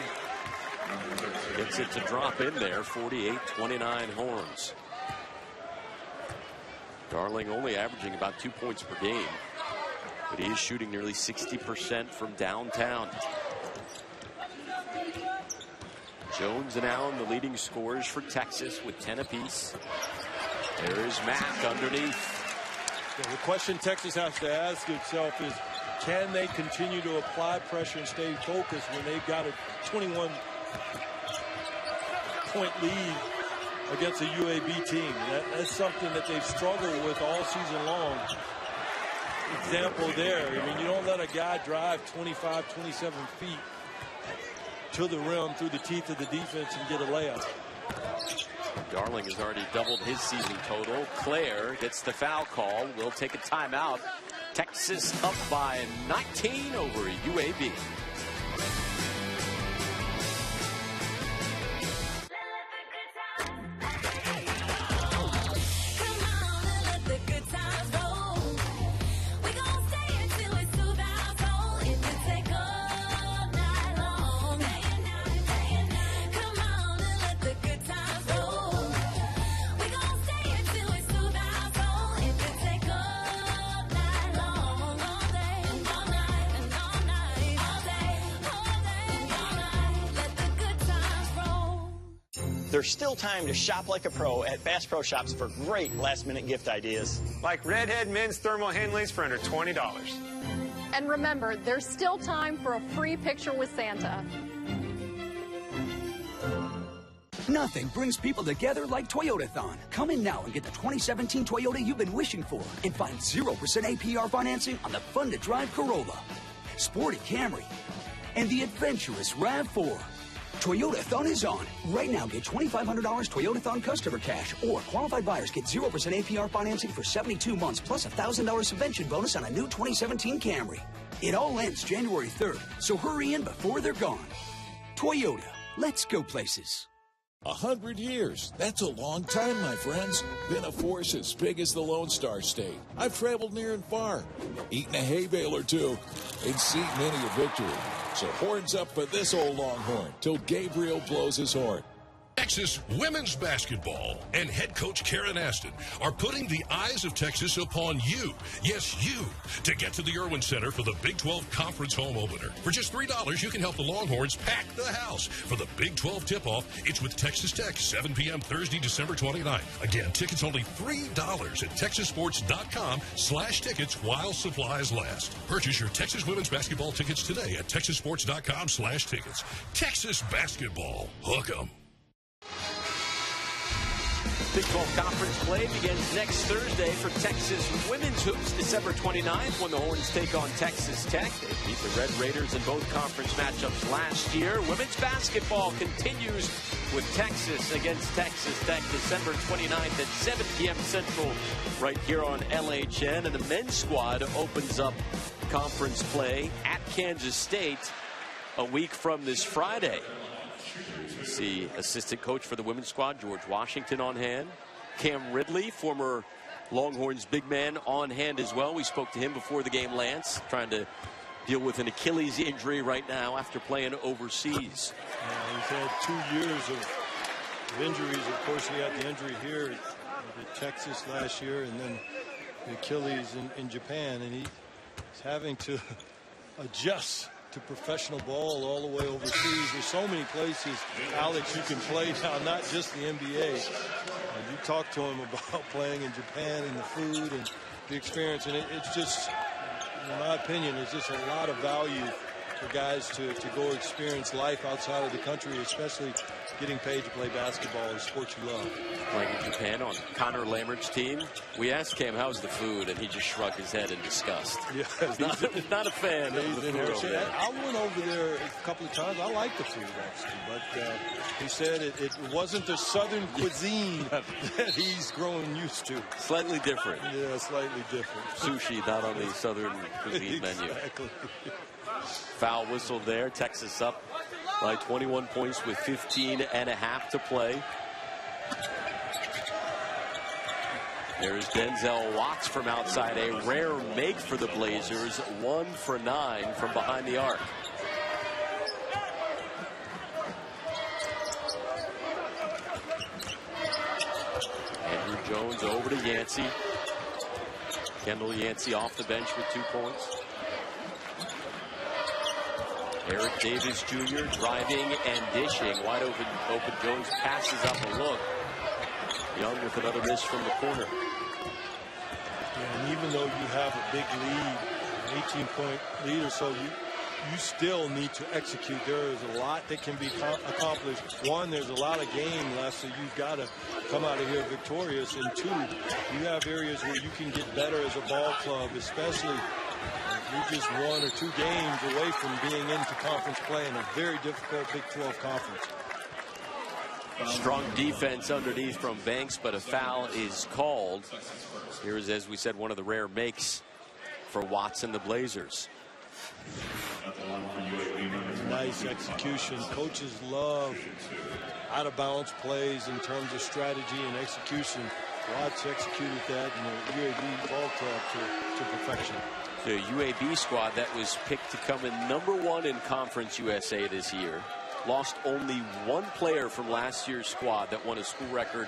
Gets it to drop in there. 48-29 Horns. Darling only averaging about 2 points per game, but he is shooting nearly 60% from downtown. Jones and Allen, the leading scorers for Texas, with 10 apiece. There is Mack underneath. The question Texas has to ask itself is, can they continue to apply pressure and stay focused when they've got a 21-point lead against a UAB team? That's something that they've struggled with all season long. Example there. I mean, you don't let a guy drive 25, 27 feet to the rim through the teeth of the defense and get a layup. Darling has already doubled his season total. Claire gets the foul call. Will take a timeout. Texas up by 19 over UAB. There's still time to shop like a pro at Bass Pro Shops for great last-minute gift ideas. Like Redhead men's thermal Henleys for under $20. And remember, there's still time for a free picture with Santa. Nothing brings people together like Toyotathon. Come in now and get the 2017 Toyota you've been wishing for and find 0% APR financing on the fun-to-drive Corolla, sporty Camry, and the adventurous RAV4. Toyotathon is on. Right now, get $2,500 Toyotathon customer cash, or qualified buyers get 0% APR financing for 72 months plus a $1,000 subvention bonus on a new 2017 Camry. It all ends January 3rd, so hurry in before they're gone. Toyota, let's go places. 100 years. That's a long time, my friends. Been a force as big as the Lone Star State. I've traveled near and far, eaten a hay bale or two, and seen many a victory. So horns up for this old Longhorn till Gabriel blows his horn. Texas women's basketball and head coach Karen Aston are putting the eyes of Texas upon you, yes, you, to get to the Irwin Center for the Big 12 Conference home opener. For just $3, you can help the Longhorns pack the house. For the Big 12 tip-off, it's with Texas Tech, 7 p.m. Thursday, December 29th. Again, tickets only $3 at texassports.com/tickets while supplies last. Purchase your Texas women's basketball tickets today at texassports.com/tickets. Texas basketball. Hook 'em. Big 12 Conference play begins next Thursday for Texas women's hoops, December 29th, when the Horns take on Texas Tech. They beat the Red Raiders in both conference matchups last year. Women's basketball continues with Texas against Texas Tech, December 29th at 7 p.m. Central, right here on LHN. And the men's squad opens up conference play at Kansas State a week from this Friday. You see assistant coach for the women's squad, George Washington, on hand. Cam Ridley, former Longhorns big man, on hand as well. We spoke to him before the game, Lance, trying to deal with an Achilles injury right now after playing overseas. He's had 2 years of injuries. Of course, he had the injury here at Texas last year, and then the Achilles in Japan, and he's having to adjust to professional ball all the way overseas. There's so many places, Alex, you can play now, not just the NBA. You talk to him about playing in Japan and the food and the experience, and it's just, in my opinion, it's just a lot of value for guys to go experience life outside of the country, especially getting paid to play basketball, a sport you love. Playing in Japan on Connor Lambert's team. We asked Cam, how's the food? And he just shrugged his head in disgust. Yeah, he's not a fan of the food over there. I went over there a couple of times. I like the food, actually. But he said it wasn't the Southern cuisine that he's growing used to. Slightly different. Yeah, slightly different. Sushi not on the Southern cuisine menu. Exactly. Foul whistle there. Texas up by 21 points with 15 and a half to play. There's Denzel Watts from outside, a rare make for the Blazers, 1 for 9 from behind the arc. Andrew Jones over to Yancy. Kendal Yancy off the bench with 2 points. Eric Davis Jr. driving and dishing. Wide open Jones passes up a look. Young with another miss from the corner. Yeah, and even though you have a big lead, an 18-point lead or so, you still need to execute. There is a lot that can be accomplished. One, there's a lot of game left, so you've got to come out of here victorious. And two, you have areas where you can get better as a ball club, especially if you're just 1 or 2 games away from being into conference play in a very difficult Big 12 conference. Strong defense underneath from Banks, but a foul is called. Here's, as we said, one of the rare makes for Watts and the Blazers. Nice execution. Coaches love out-of-bounds plays in terms of strategy and execution. Watts executed that in the UAB ball club to perfection. The UAB squad that was picked to come in #1 in Conference USA this year lost only 1 player from last year's squad that won a school record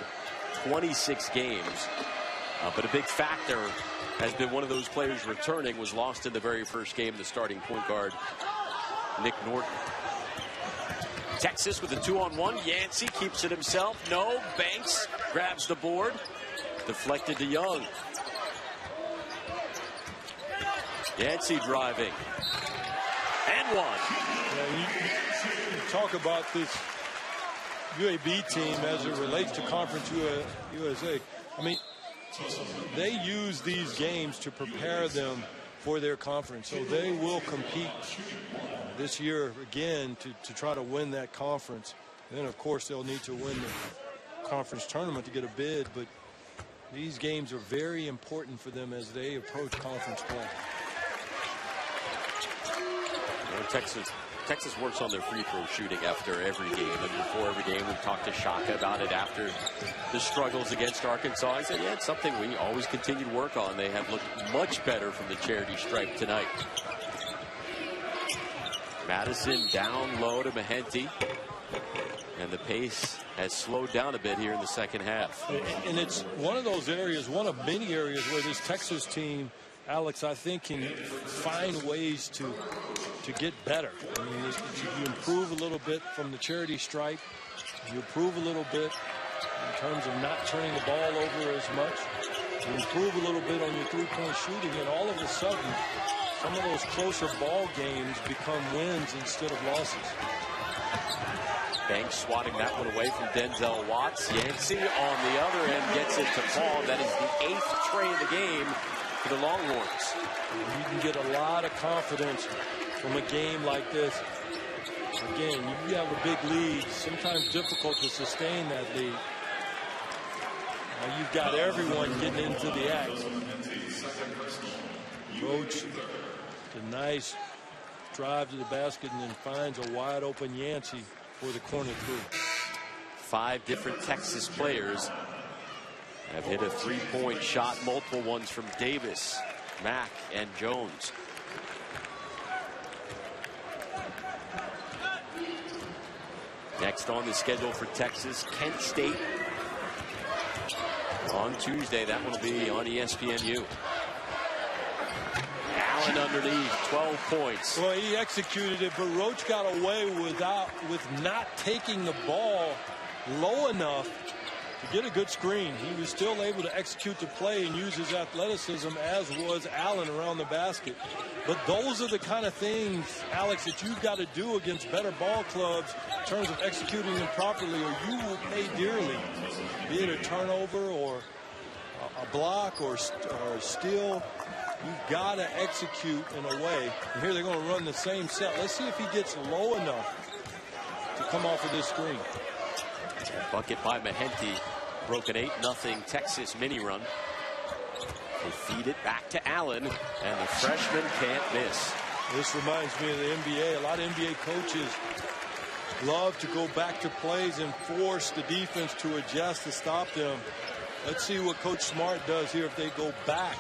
26 games. But a big factor has been one of those players returning was lost in the very first game, the starting point guard, Nick Norton. Texas with a 2-on-1. Yancy keeps it himself. No. Banks grabs the board. Deflected to Young. Yancy driving. And one. Yeah, you talk about this UAB team as it relates to Conference USA. I mean, they use these games to prepare them for their conference. So they will compete this year again to try to win that conference. And then, of course, they'll need to win the conference tournament to get a bid. But these games are very important for them as they approach conference play. Texas works on their free throw shooting after every game, and before every game we've talked to Shaka about it after the struggles against Arkansas. I said, yeah, it's something we always continue to work on. They have looked much better from the charity stripe tonight. Madison down low to Mahenti, and the pace has slowed down a bit here in the second half. And it's one of those areas, one of many areas where this Texas team, Alex, I think can find ways to get better. I mean, you improve a little bit from the charity stripe. You improve a little bit in terms of not turning the ball over as much. You improve a little bit on your three-point shooting, and all of a sudden, some of those closer ball games become wins instead of losses. Banks swatting that one away from Denzel Watts. Yancy on the other end gets it to Paul. That is the 8th tray of the game for the Longhorns. You can get a lot of confidence from a game like this. Again, you have a big lead. Sometimes difficult to sustain that lead. Now you've got everyone getting into the act. Roach, a nice drive to the basket and then finds a wide open Yancy for the corner three. 5 different Texas players have hit a three-point shot, multiple ones from Davis, Mack, and Jones. Next on the schedule for Texas, Kent State on Tuesday. That one will be on ESPNU. Allen underneath, 12 points. Well, he executed it, but Roach got away with not taking the ball low enough to get a good screen. He was still able to execute the play and use his athleticism, as was Allen around the basket. But those are the kind of things, Alex, that you've got to do against better ball clubs in terms of executing them properly, or you will pay dearly, be it a turnover or a block or a steal. You've got to execute in a way. And here they're going to run the same set. Let's see if he gets low enough to come off of this screen. Bucket by Mahenti. Broken 8-0 Texas mini run. They feed it back to Allen, and the freshman can't miss. This reminds me of the NBA. A lot of NBA coaches love to go back to plays and force the defense to adjust to stop them. Let's see what Coach Smart does here if they go back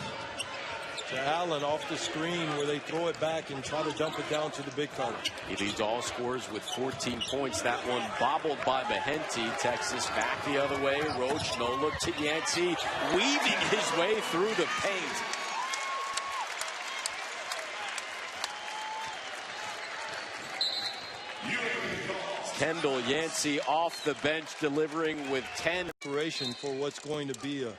to Allen off the screen, where they throw it back and try to dump it down to the big fella. He leads all scorers with 14 points. That one bobbled by Mahenti. Texas back the other way. Roach, no look to Yancy, weaving his way through the paint. Kendal Yancy off the bench, delivering with 10. For what's going to be a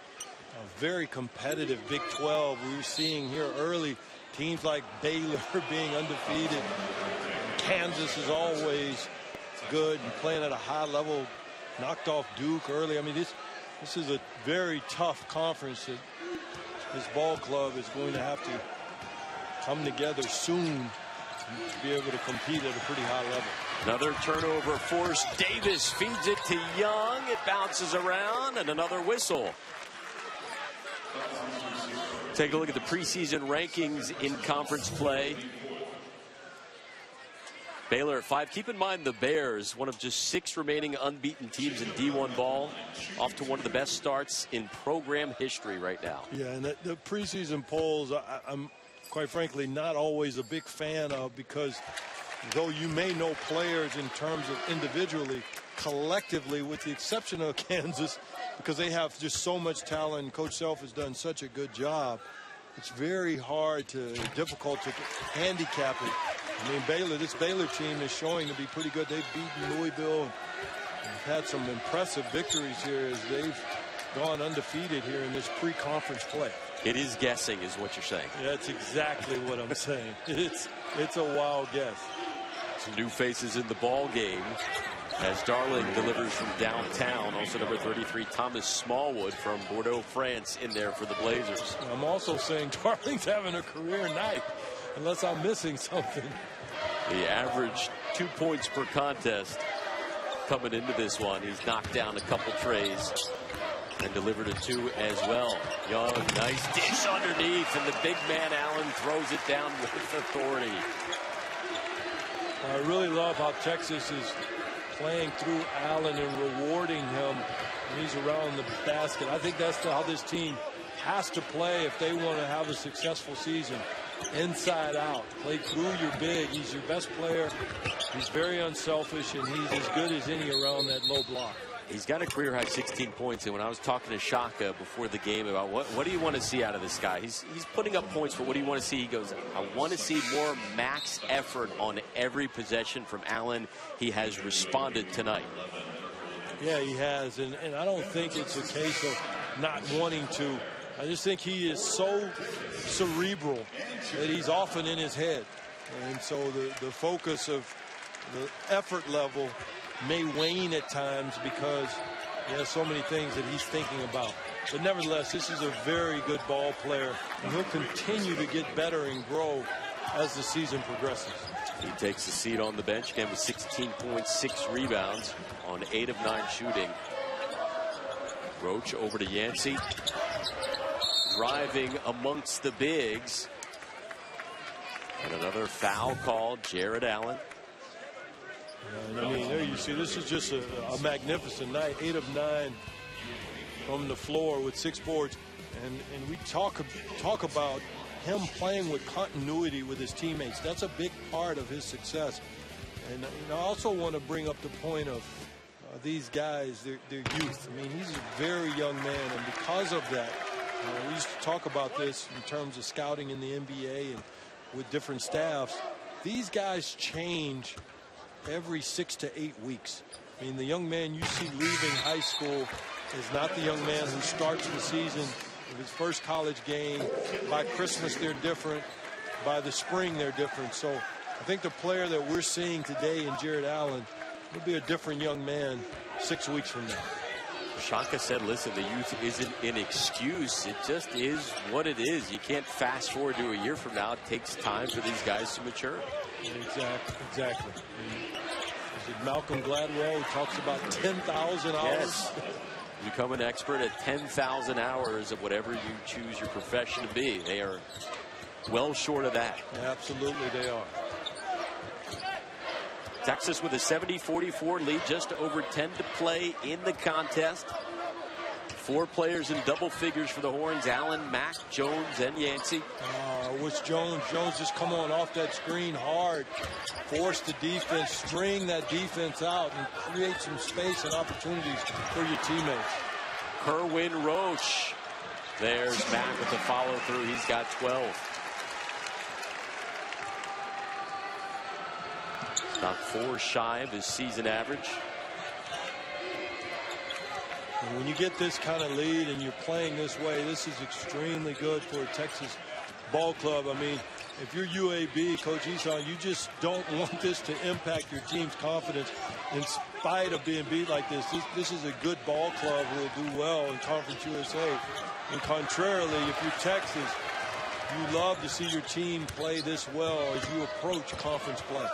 very competitive Big 12. We were seeing here early teams like Baylor being undefeated. Kansas is always good and playing at a high level. Knocked off Duke early. I mean, this is a very tough conference that this ball club is going to have to come together soon to be able to compete at a pretty high level. Another turnover forced. Davis feeds it to Young. It bounces around, and another whistle. Take a look at the preseason rankings in conference play. Baylor at 5. Keep in mind the Bears, one of just 6 remaining unbeaten teams in D1 ball, off to one of the best starts in program history right now. Yeah, and the preseason polls, I'm quite frankly not always a big fan of, because though you may know players in terms of individually, collectively, with the exception of Kansas, because they have just so much talent and Coach Self has done such a good job, it's very difficult to handicap it I mean, this Baylor team is showing to be pretty good. They've beaten Louisville and had some impressive victories here as they've gone undefeated here in this pre-conference play. It is guessing is what you're saying. Yeah, that's exactly what I'm saying. It's a wild guess. Some new faces in the ball game as Darling delivers from downtown. Also number 33, Thomas Smallwood from Bordeaux, France, in there for the Blazers. I'm also saying Darling's having a career night, unless I'm missing something. The average 2 points per contest coming into this one. He's knocked down a couple trays and delivered a 2 as well. Young, nice dish underneath, and the big man Allen throws it down with authority. I really love how Texas is playing through Allen and rewarding him when he's around the basket. I think that's how this team has to play if they want to have a successful season. Inside out, play through your big. He's your best player. He's very unselfish, and he's as good as any around that low block. He's got a career high 16 points, and when I was talking to Shaka before the game about what do you want to see out of this guy, he's putting up points, but what do you want to see? He goes, I want to see more max effort on every possession from Allen. He has responded tonight. Yeah, he has, and I don't think it's a case of not wanting to. I just think he is so cerebral that he's often in his head, and so the focus of the effort level may wane at times because he has so many things that he's thinking about. But nevertheless, this is a very good ball player, and he'll continue to get better and grow as the season progresses. He takes a seat on the bench again with 16.6 rebounds on 8 of 9 shooting. Roach over to Yancy, driving amongst the bigs, and another foul called. Jared Allen. And I mean, there you see, this is just a magnificent night. 8 of 9 from the floor with 6 boards. And we talk about him playing with continuity with his teammates. That's a big part of his success. And I also want to bring up the point of these guys, their youth. I mean, he's a very young man, and because of that, we used to talk about this in terms of scouting in the NBA and with different staffs. These guys change every 6 to 8 weeks. I mean, the young man you see leaving high school is not the young man who starts the season with his first college game. By Christmas, they're different. By the spring, they're different. So I think the player that we're seeing today in Jared Allen will be a different young man 6 weeks from now. Shaka said, listen, the youth isn't an excuse. It just is what it is. You can't fast forward to a year from now. It takes time for these guys to mature. Exactly. Is it Malcolm Gladwell who talks about 10,000 hours? Yes. Become an expert at 10,000 hours of whatever you choose your profession to be. They are well short of that. Absolutely, they are. Texas with a 70-44 lead, just over 10 to play in the contest. 4 players in double figures for the Horns: Allen, Mack, Jones, and Yancy. Wish Jones just come on off that screen hard, force the defense, string that defense out, and create some space and opportunities for your teammates. Kerwin Roach. There's Mack with the follow through. He's got 12. About 4 shy of his season average. And when you get this kind of lead and you're playing this way, this is extremely good for a Texas ball club. I mean, if you're UAB, Coach Eason, you just don't want this to impact your team's confidence in spite of being beat like this. This is a good ball club who will do well in Conference USA. And contrarily, if you're Texas, you love to see your team play this well as you approach conference play.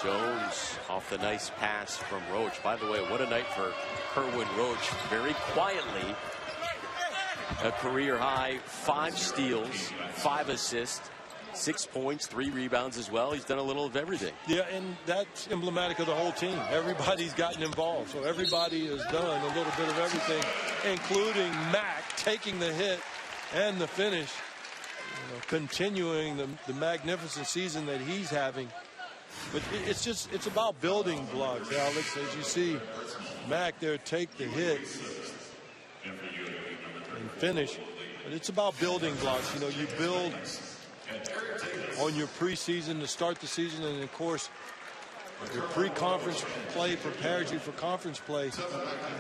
Jones off the nice pass from Roach. By the way, what a night for Kerwin Roach. Very quietly, a career high 5 steals, 5 assists, 6 points, 3 rebounds as well. He's done a little of everything. Yeah, and that's emblematic of the whole team. Everybody's gotten involved. So everybody has done a little bit of everything, including Mack taking the hit and the finish, continuing the magnificent season that he's having. But it's about building blocks, Alex. As you see Mack there take the hit and finish. But it's about building blocks. You build on your preseason to start the season, and of course your pre-conference play prepares you for conference play,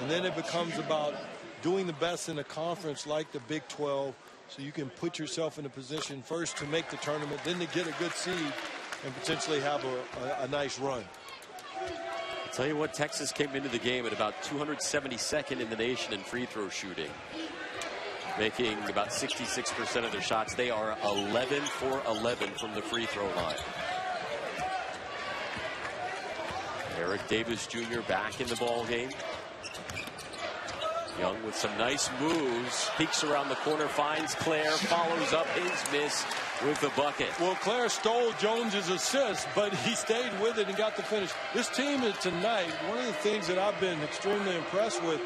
and then it becomes about doing the best in a conference like the Big 12, so you can put yourself in a position first to make the tournament, then to get a good seed and potentially have a nice run. I'll tell you what, Texas came into the game at about 272nd in the nation in free throw shooting, making about 66% of their shots. They are 11 for 11 from the free throw line. Eric Davis Jr. back in the ball game. Young with some nice moves, peeks around the corner, finds Claire, follows up his miss with the bucket. Well, Claire stole Jones's assist, but he stayed with it and got the finish. This team tonight, one of the things that I've been extremely impressed with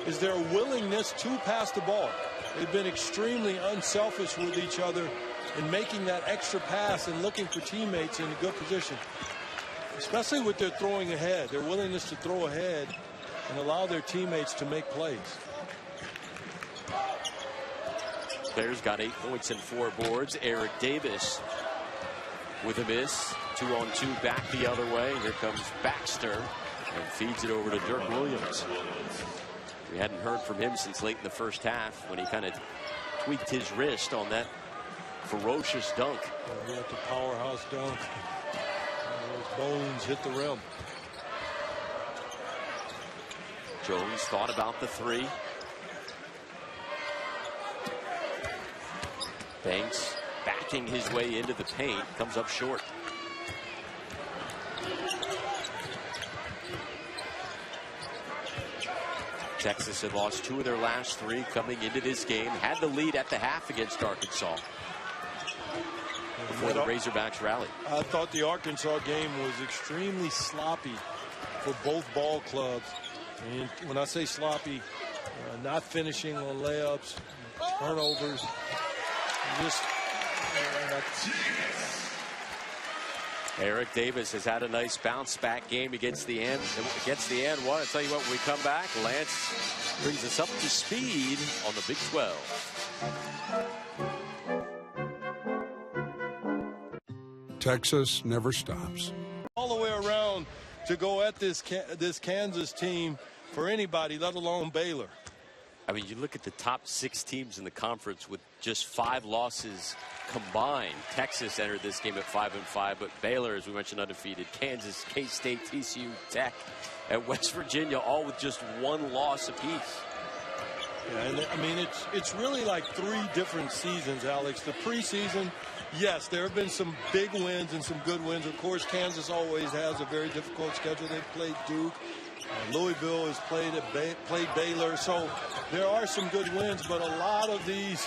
is their willingness to pass the ball. They've been extremely unselfish with each other in making that extra pass and looking for teammates in a good position, especially with their throwing ahead, their willingness to throw ahead and allow their teammates to make plays. Bears got 8 points and 4 boards. Eric Davis with a miss. 2-on-2 back the other way. Here comes Baxter and feeds it over to Dirk Williams. We hadn't heard from him since late in the first half when he kind of tweaked his wrist on that ferocious dunk. He had the powerhouse dunk. Those bones hit the rim. Jones thought about the three. Banks backing his way into the paint, comes up short. Texas had lost 2 of their last 3 coming into this game. Had the lead at the half against Arkansas before the Razorbacks rallied. I thought the Arkansas game was extremely sloppy for both ball clubs. And when I say sloppy, not finishing on layups, turnovers, just Eric Davis has had a nice bounce back game against the end. Gets the end one. I'll tell you what, when we come back, Lance brings us up to speed on the Big 12. Texas never stops. All the way around to go at this Kansas team for anybody, let alone Baylor. I mean, you look at the top 6 teams in the conference with just 5 losses combined. Texas entered this game at 5-5, but Baylor, as we mentioned, undefeated. Kansas, K-State, TCU, Tech, and West Virginia, all with just 1 loss apiece. Yeah, and I mean, it's really like 3 different seasons, Alex. The preseason, yes, there have been some big wins and some good wins. Of course, Kansas always has a very difficult schedule. They've played Duke. Louisville has played Baylor, so there are some good wins, but a lot of these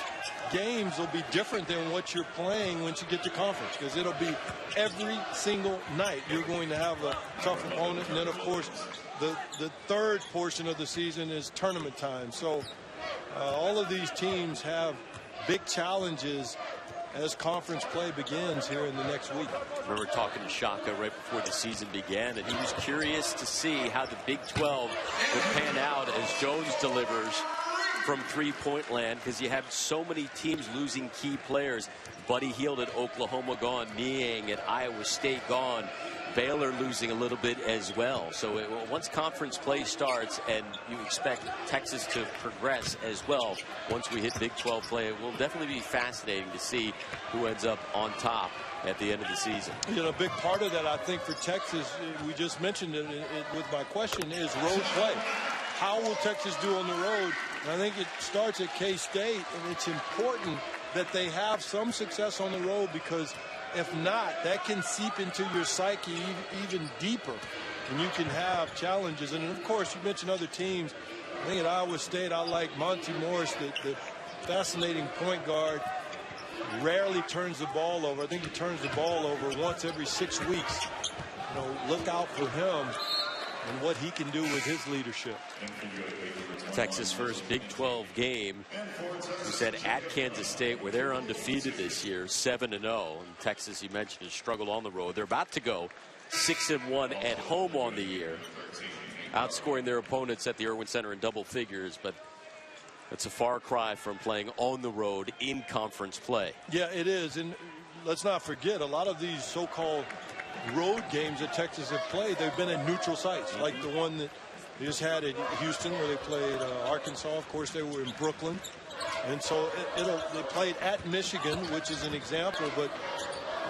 games will be different than what you're playing once you get to conference, because it'll be every single night you're going to have a tough opponent. And then, of course, the third portion of the season is tournament time. So all of these teams have big challenges as conference play begins here in the next week. I remember talking to Shaka right before the season began, and he was curious to see how the Big 12 would pan out as Jones delivers from three-point land, because you have so many teams losing key players. Buddy Hield at Oklahoma gone, Niang at Iowa State gone, Baylor losing a little bit as well. So once conference play starts, and you expect Texas to progress as well once we hit Big 12 play, it will definitely be fascinating to see who ends up on top at the end of the season. You know, a big part of that, I think, for Texas, we just mentioned it with my question, is road play. How will Texas do on the road? And I think it starts at K-State, and it's important that they have some success on the road, because if not, that can seep into your psyche even deeper, and you can have challenges. And of course, you mentioned other teams. I think at Iowa State, I like Monty Morris, the fascinating point guard. Rarely turns the ball over. I think he turns the ball over once every 6 weeks. You know, look out for him and what he can do with his leadership. Texas' first Big 12 game, we said at Kansas State, where they're undefeated this year, 7-0. And Texas, you mentioned, has struggled on the road. They're about to go 6-1 at home on the year, outscoring their opponents at the Irwin Center in double figures. But it's a far cry from playing on the road in conference play. Yeah, it is. And let's not forget, a lot of these so-called road games that Texas have played, they've been at neutral sites, like the one that they just had at Houston where they played Arkansas. Of course, they were in Brooklyn. And so they played at Michigan, which is an example, but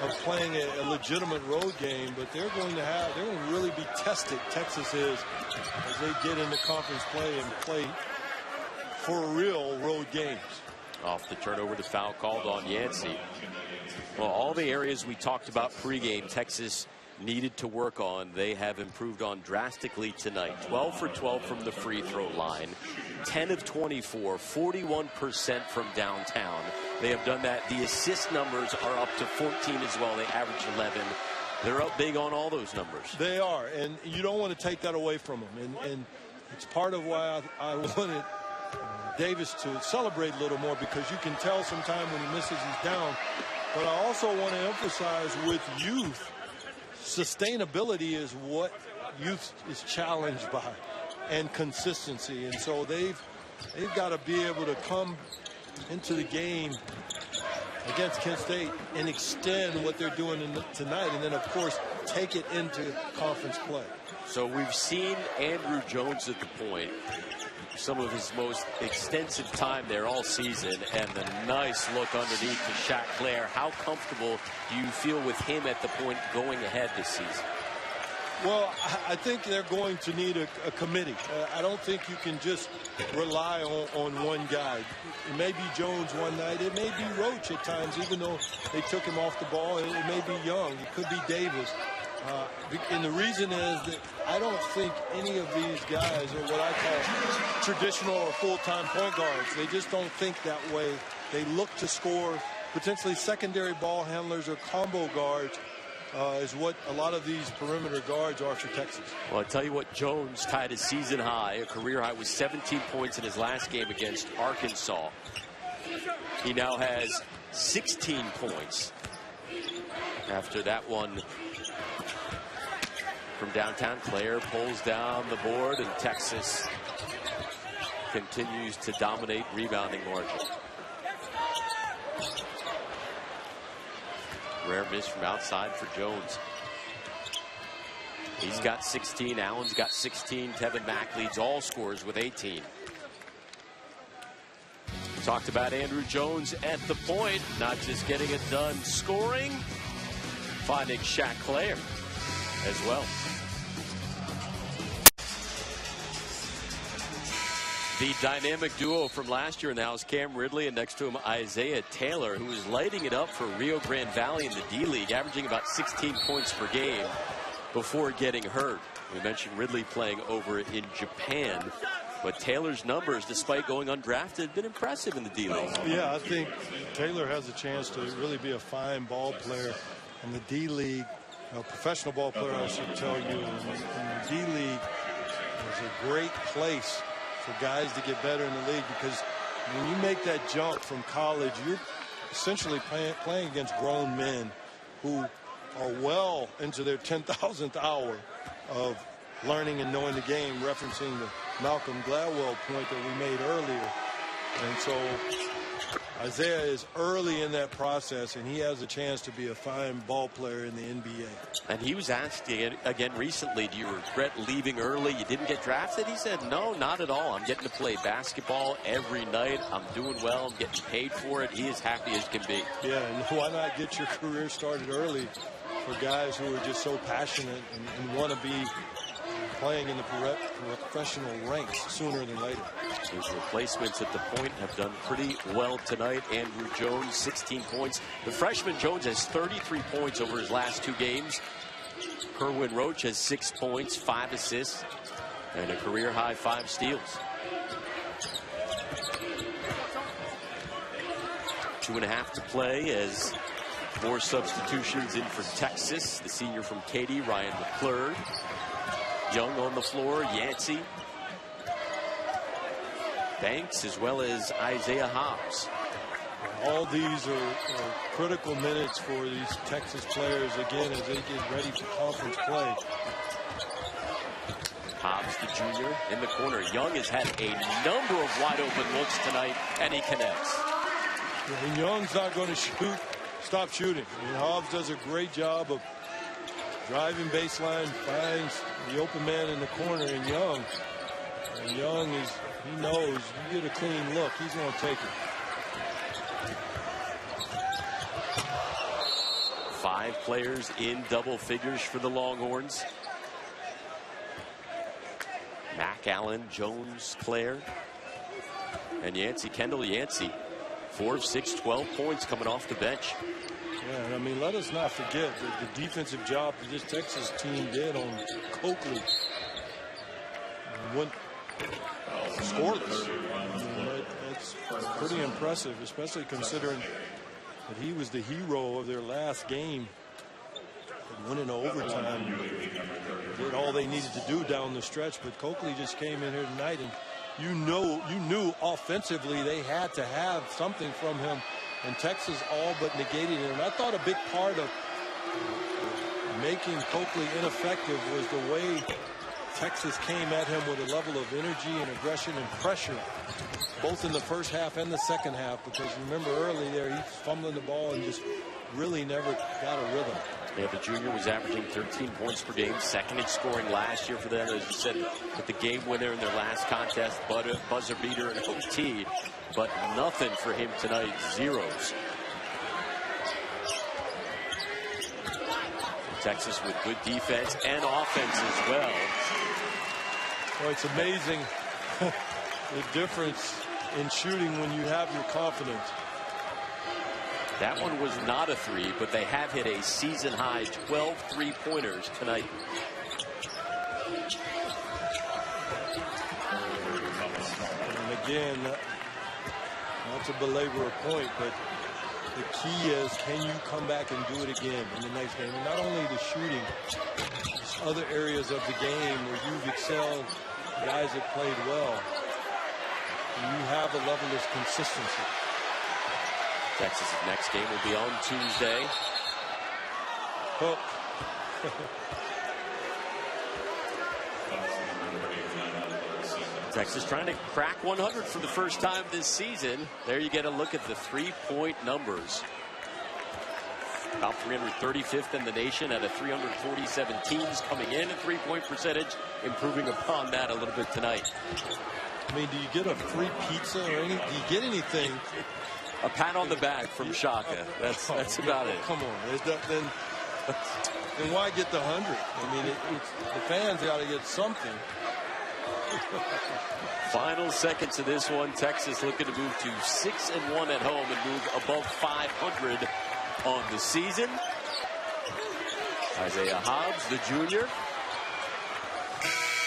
of playing a legitimate road game. But they're going to really be tested, Texas is, as they get into conference play and play for real road games. Off the turnover, the foul called on Yancy. Well, all the areas we talked about pregame, Texas needed to work on, they have improved on drastically tonight. 12 for 12 from the free throw line, 10 of 24, 41% from downtown. They have done that. The assist numbers are up to 14 as well. They average 11. They're up big on all those numbers. They are, and you don't want to take that away from them. And it's part of why I wanted Davis to celebrate a little more, because you can tell sometime when he misses, he's down. But I also want to emphasize with youth, sustainability is what youth is challenged by, and consistency. And so they've got to be able to come into the game against Kent State and extend what they're doing tonight, and then of course take it into conference play. So we've seen Andrew Jones at the point, some of his most extensive time there all season, and the nice look underneath to Shaq Claire. How comfortable do you feel with him at the point going ahead this season? Well, I think they're going to need a committee. I don't think you can just rely on one guy. It may be Jones one night. It may be Roach at times, even though they took him off the ball. It may be Young. It could be Davis. And the reason is that I don't think any of these guys are what I call traditional or full-time point guards. They just don't think that way. They look to score. Potentially secondary ball handlers or combo guards is what a lot of these perimeter guards are for Texas. Well, I tell you what, Jones tied his season high. A career high was 17 points in his last game against Arkansas. He now has 16 points after that one from downtown. Claire pulls down the board, and Texas continues to dominate rebounding margin. Rare miss from outside for Jones. He's got 16. Allen's got 16. Tevin Mack leads all scorers with 18. We talked about Andrew Jones at the point, not just getting it done scoring, finding Shaq Claire as well. The dynamic duo from last year in the house, Cam Ridley, and next to him Isaiah Taylor, who is lighting it up for Rio Grande Valley in the D-League, averaging about 16 points per game before getting hurt. We mentioned Ridley playing over in Japan, but Taylor's numbers, despite going undrafted, have been impressive in the D-League. Yeah, I think Taylor has a chance to really be a fine ball player in the D-League. A professional ball player, I should tell you, in the D-League is a great place for guys to get better in the league, because when you make that jump from college, you're essentially playing against grown men who are well into their 10,000th hour of learning and knowing the game, referencing the Malcolm Gladwell point that we made earlier. And so Isaiah is early in that process, and he has a chance to be a fine ball player in the NBA. And he was asked again recently, do you regret leaving early? You didn't get drafted? He said, no, not at all. I'm getting to play basketball every night. I'm doing well. I'm getting paid for it. He is happy as can be. Yeah, and why not get your career started early for guys who are just so passionate and want to be playing in the professional ranks sooner than later. His replacements at the point have done pretty well tonight. Andrew Jones, 16 points. The freshman Jones has 33 points over his last 2 games. Kerwin Roach has 6 points, 5 assists, and a career-high 5 steals. 2.5 to play as more substitutions in for Texas. The senior from Katy, Ryan McClure. Young on the floor, Yancy, Banks, as well as Isaiah Hobbs. All these are critical minutes for these Texas players, again, as they get ready for conference play. Hobbs, the junior, in the corner. Young has had a number of wide open looks tonight, and he connects. And Young's not going to shoot stop shooting. Hobbs does a great job of driving baseline, finds the open man in the corner, and Young he knows you get a clean look, he's going to take it. 5 players in double figures for the Longhorns. Mack, Allen, Jones, Claire, and Yancy. Kendal Yancy, 4 of 6, 12 points coming off the bench. Yeah, and I mean, let us not forget the defensive job that this Texas team did on Coakley. Went scoreless. I mean, that's pretty impressive, especially considering that he was the hero of their last game. Went into overtime, did all they needed to do down the stretch, but Coakley just came in here tonight, and you knew offensively they had to have something from him, and Texas all but negated it. And I thought a big part of making Coakley ineffective was the way Texas came at him with a level of energy and aggression and pressure, both in the first half and the second half, because remember early there, he's fumbling the ball and just really never got a rhythm. Yeah, the junior was averaging 13 points per game, second in scoring last year for them. As you said, with the game winner in their last contest, buzzer beater and OT, but nothing for him tonight, zeros. Texas with good defense and offense as well. Well, it's amazing the difference in shooting when you have your confidence. That one was not a 3, but they have hit a season-high 12 three-pointers tonight. And again, not to belabor a point, but the key is, can you come back and do it again in the next game? And not only the shooting, just other areas of the game where you've excelled, guys that played well, and you have a level of consistency. Texas' next game will be on Tuesday. Oh. Texas trying to crack 100 for the first time this season. There you get a look at the three-point numbers. About 335th in the nation out of 347 teams coming in. A three-point percentage, improving upon that a little bit tonight. I mean, do you get a free pizza or anything? Do you get anything? A pat on the back from Shaka. That's about it. Come on. Then why get the 100? I mean, the fans got to get something. Final seconds of this one. Texas looking to move to 6-1 at home and move above 500 on the season. Isaiah Hobbs, the junior.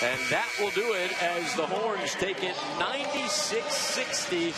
And that will do it as the Horns take it 96-60.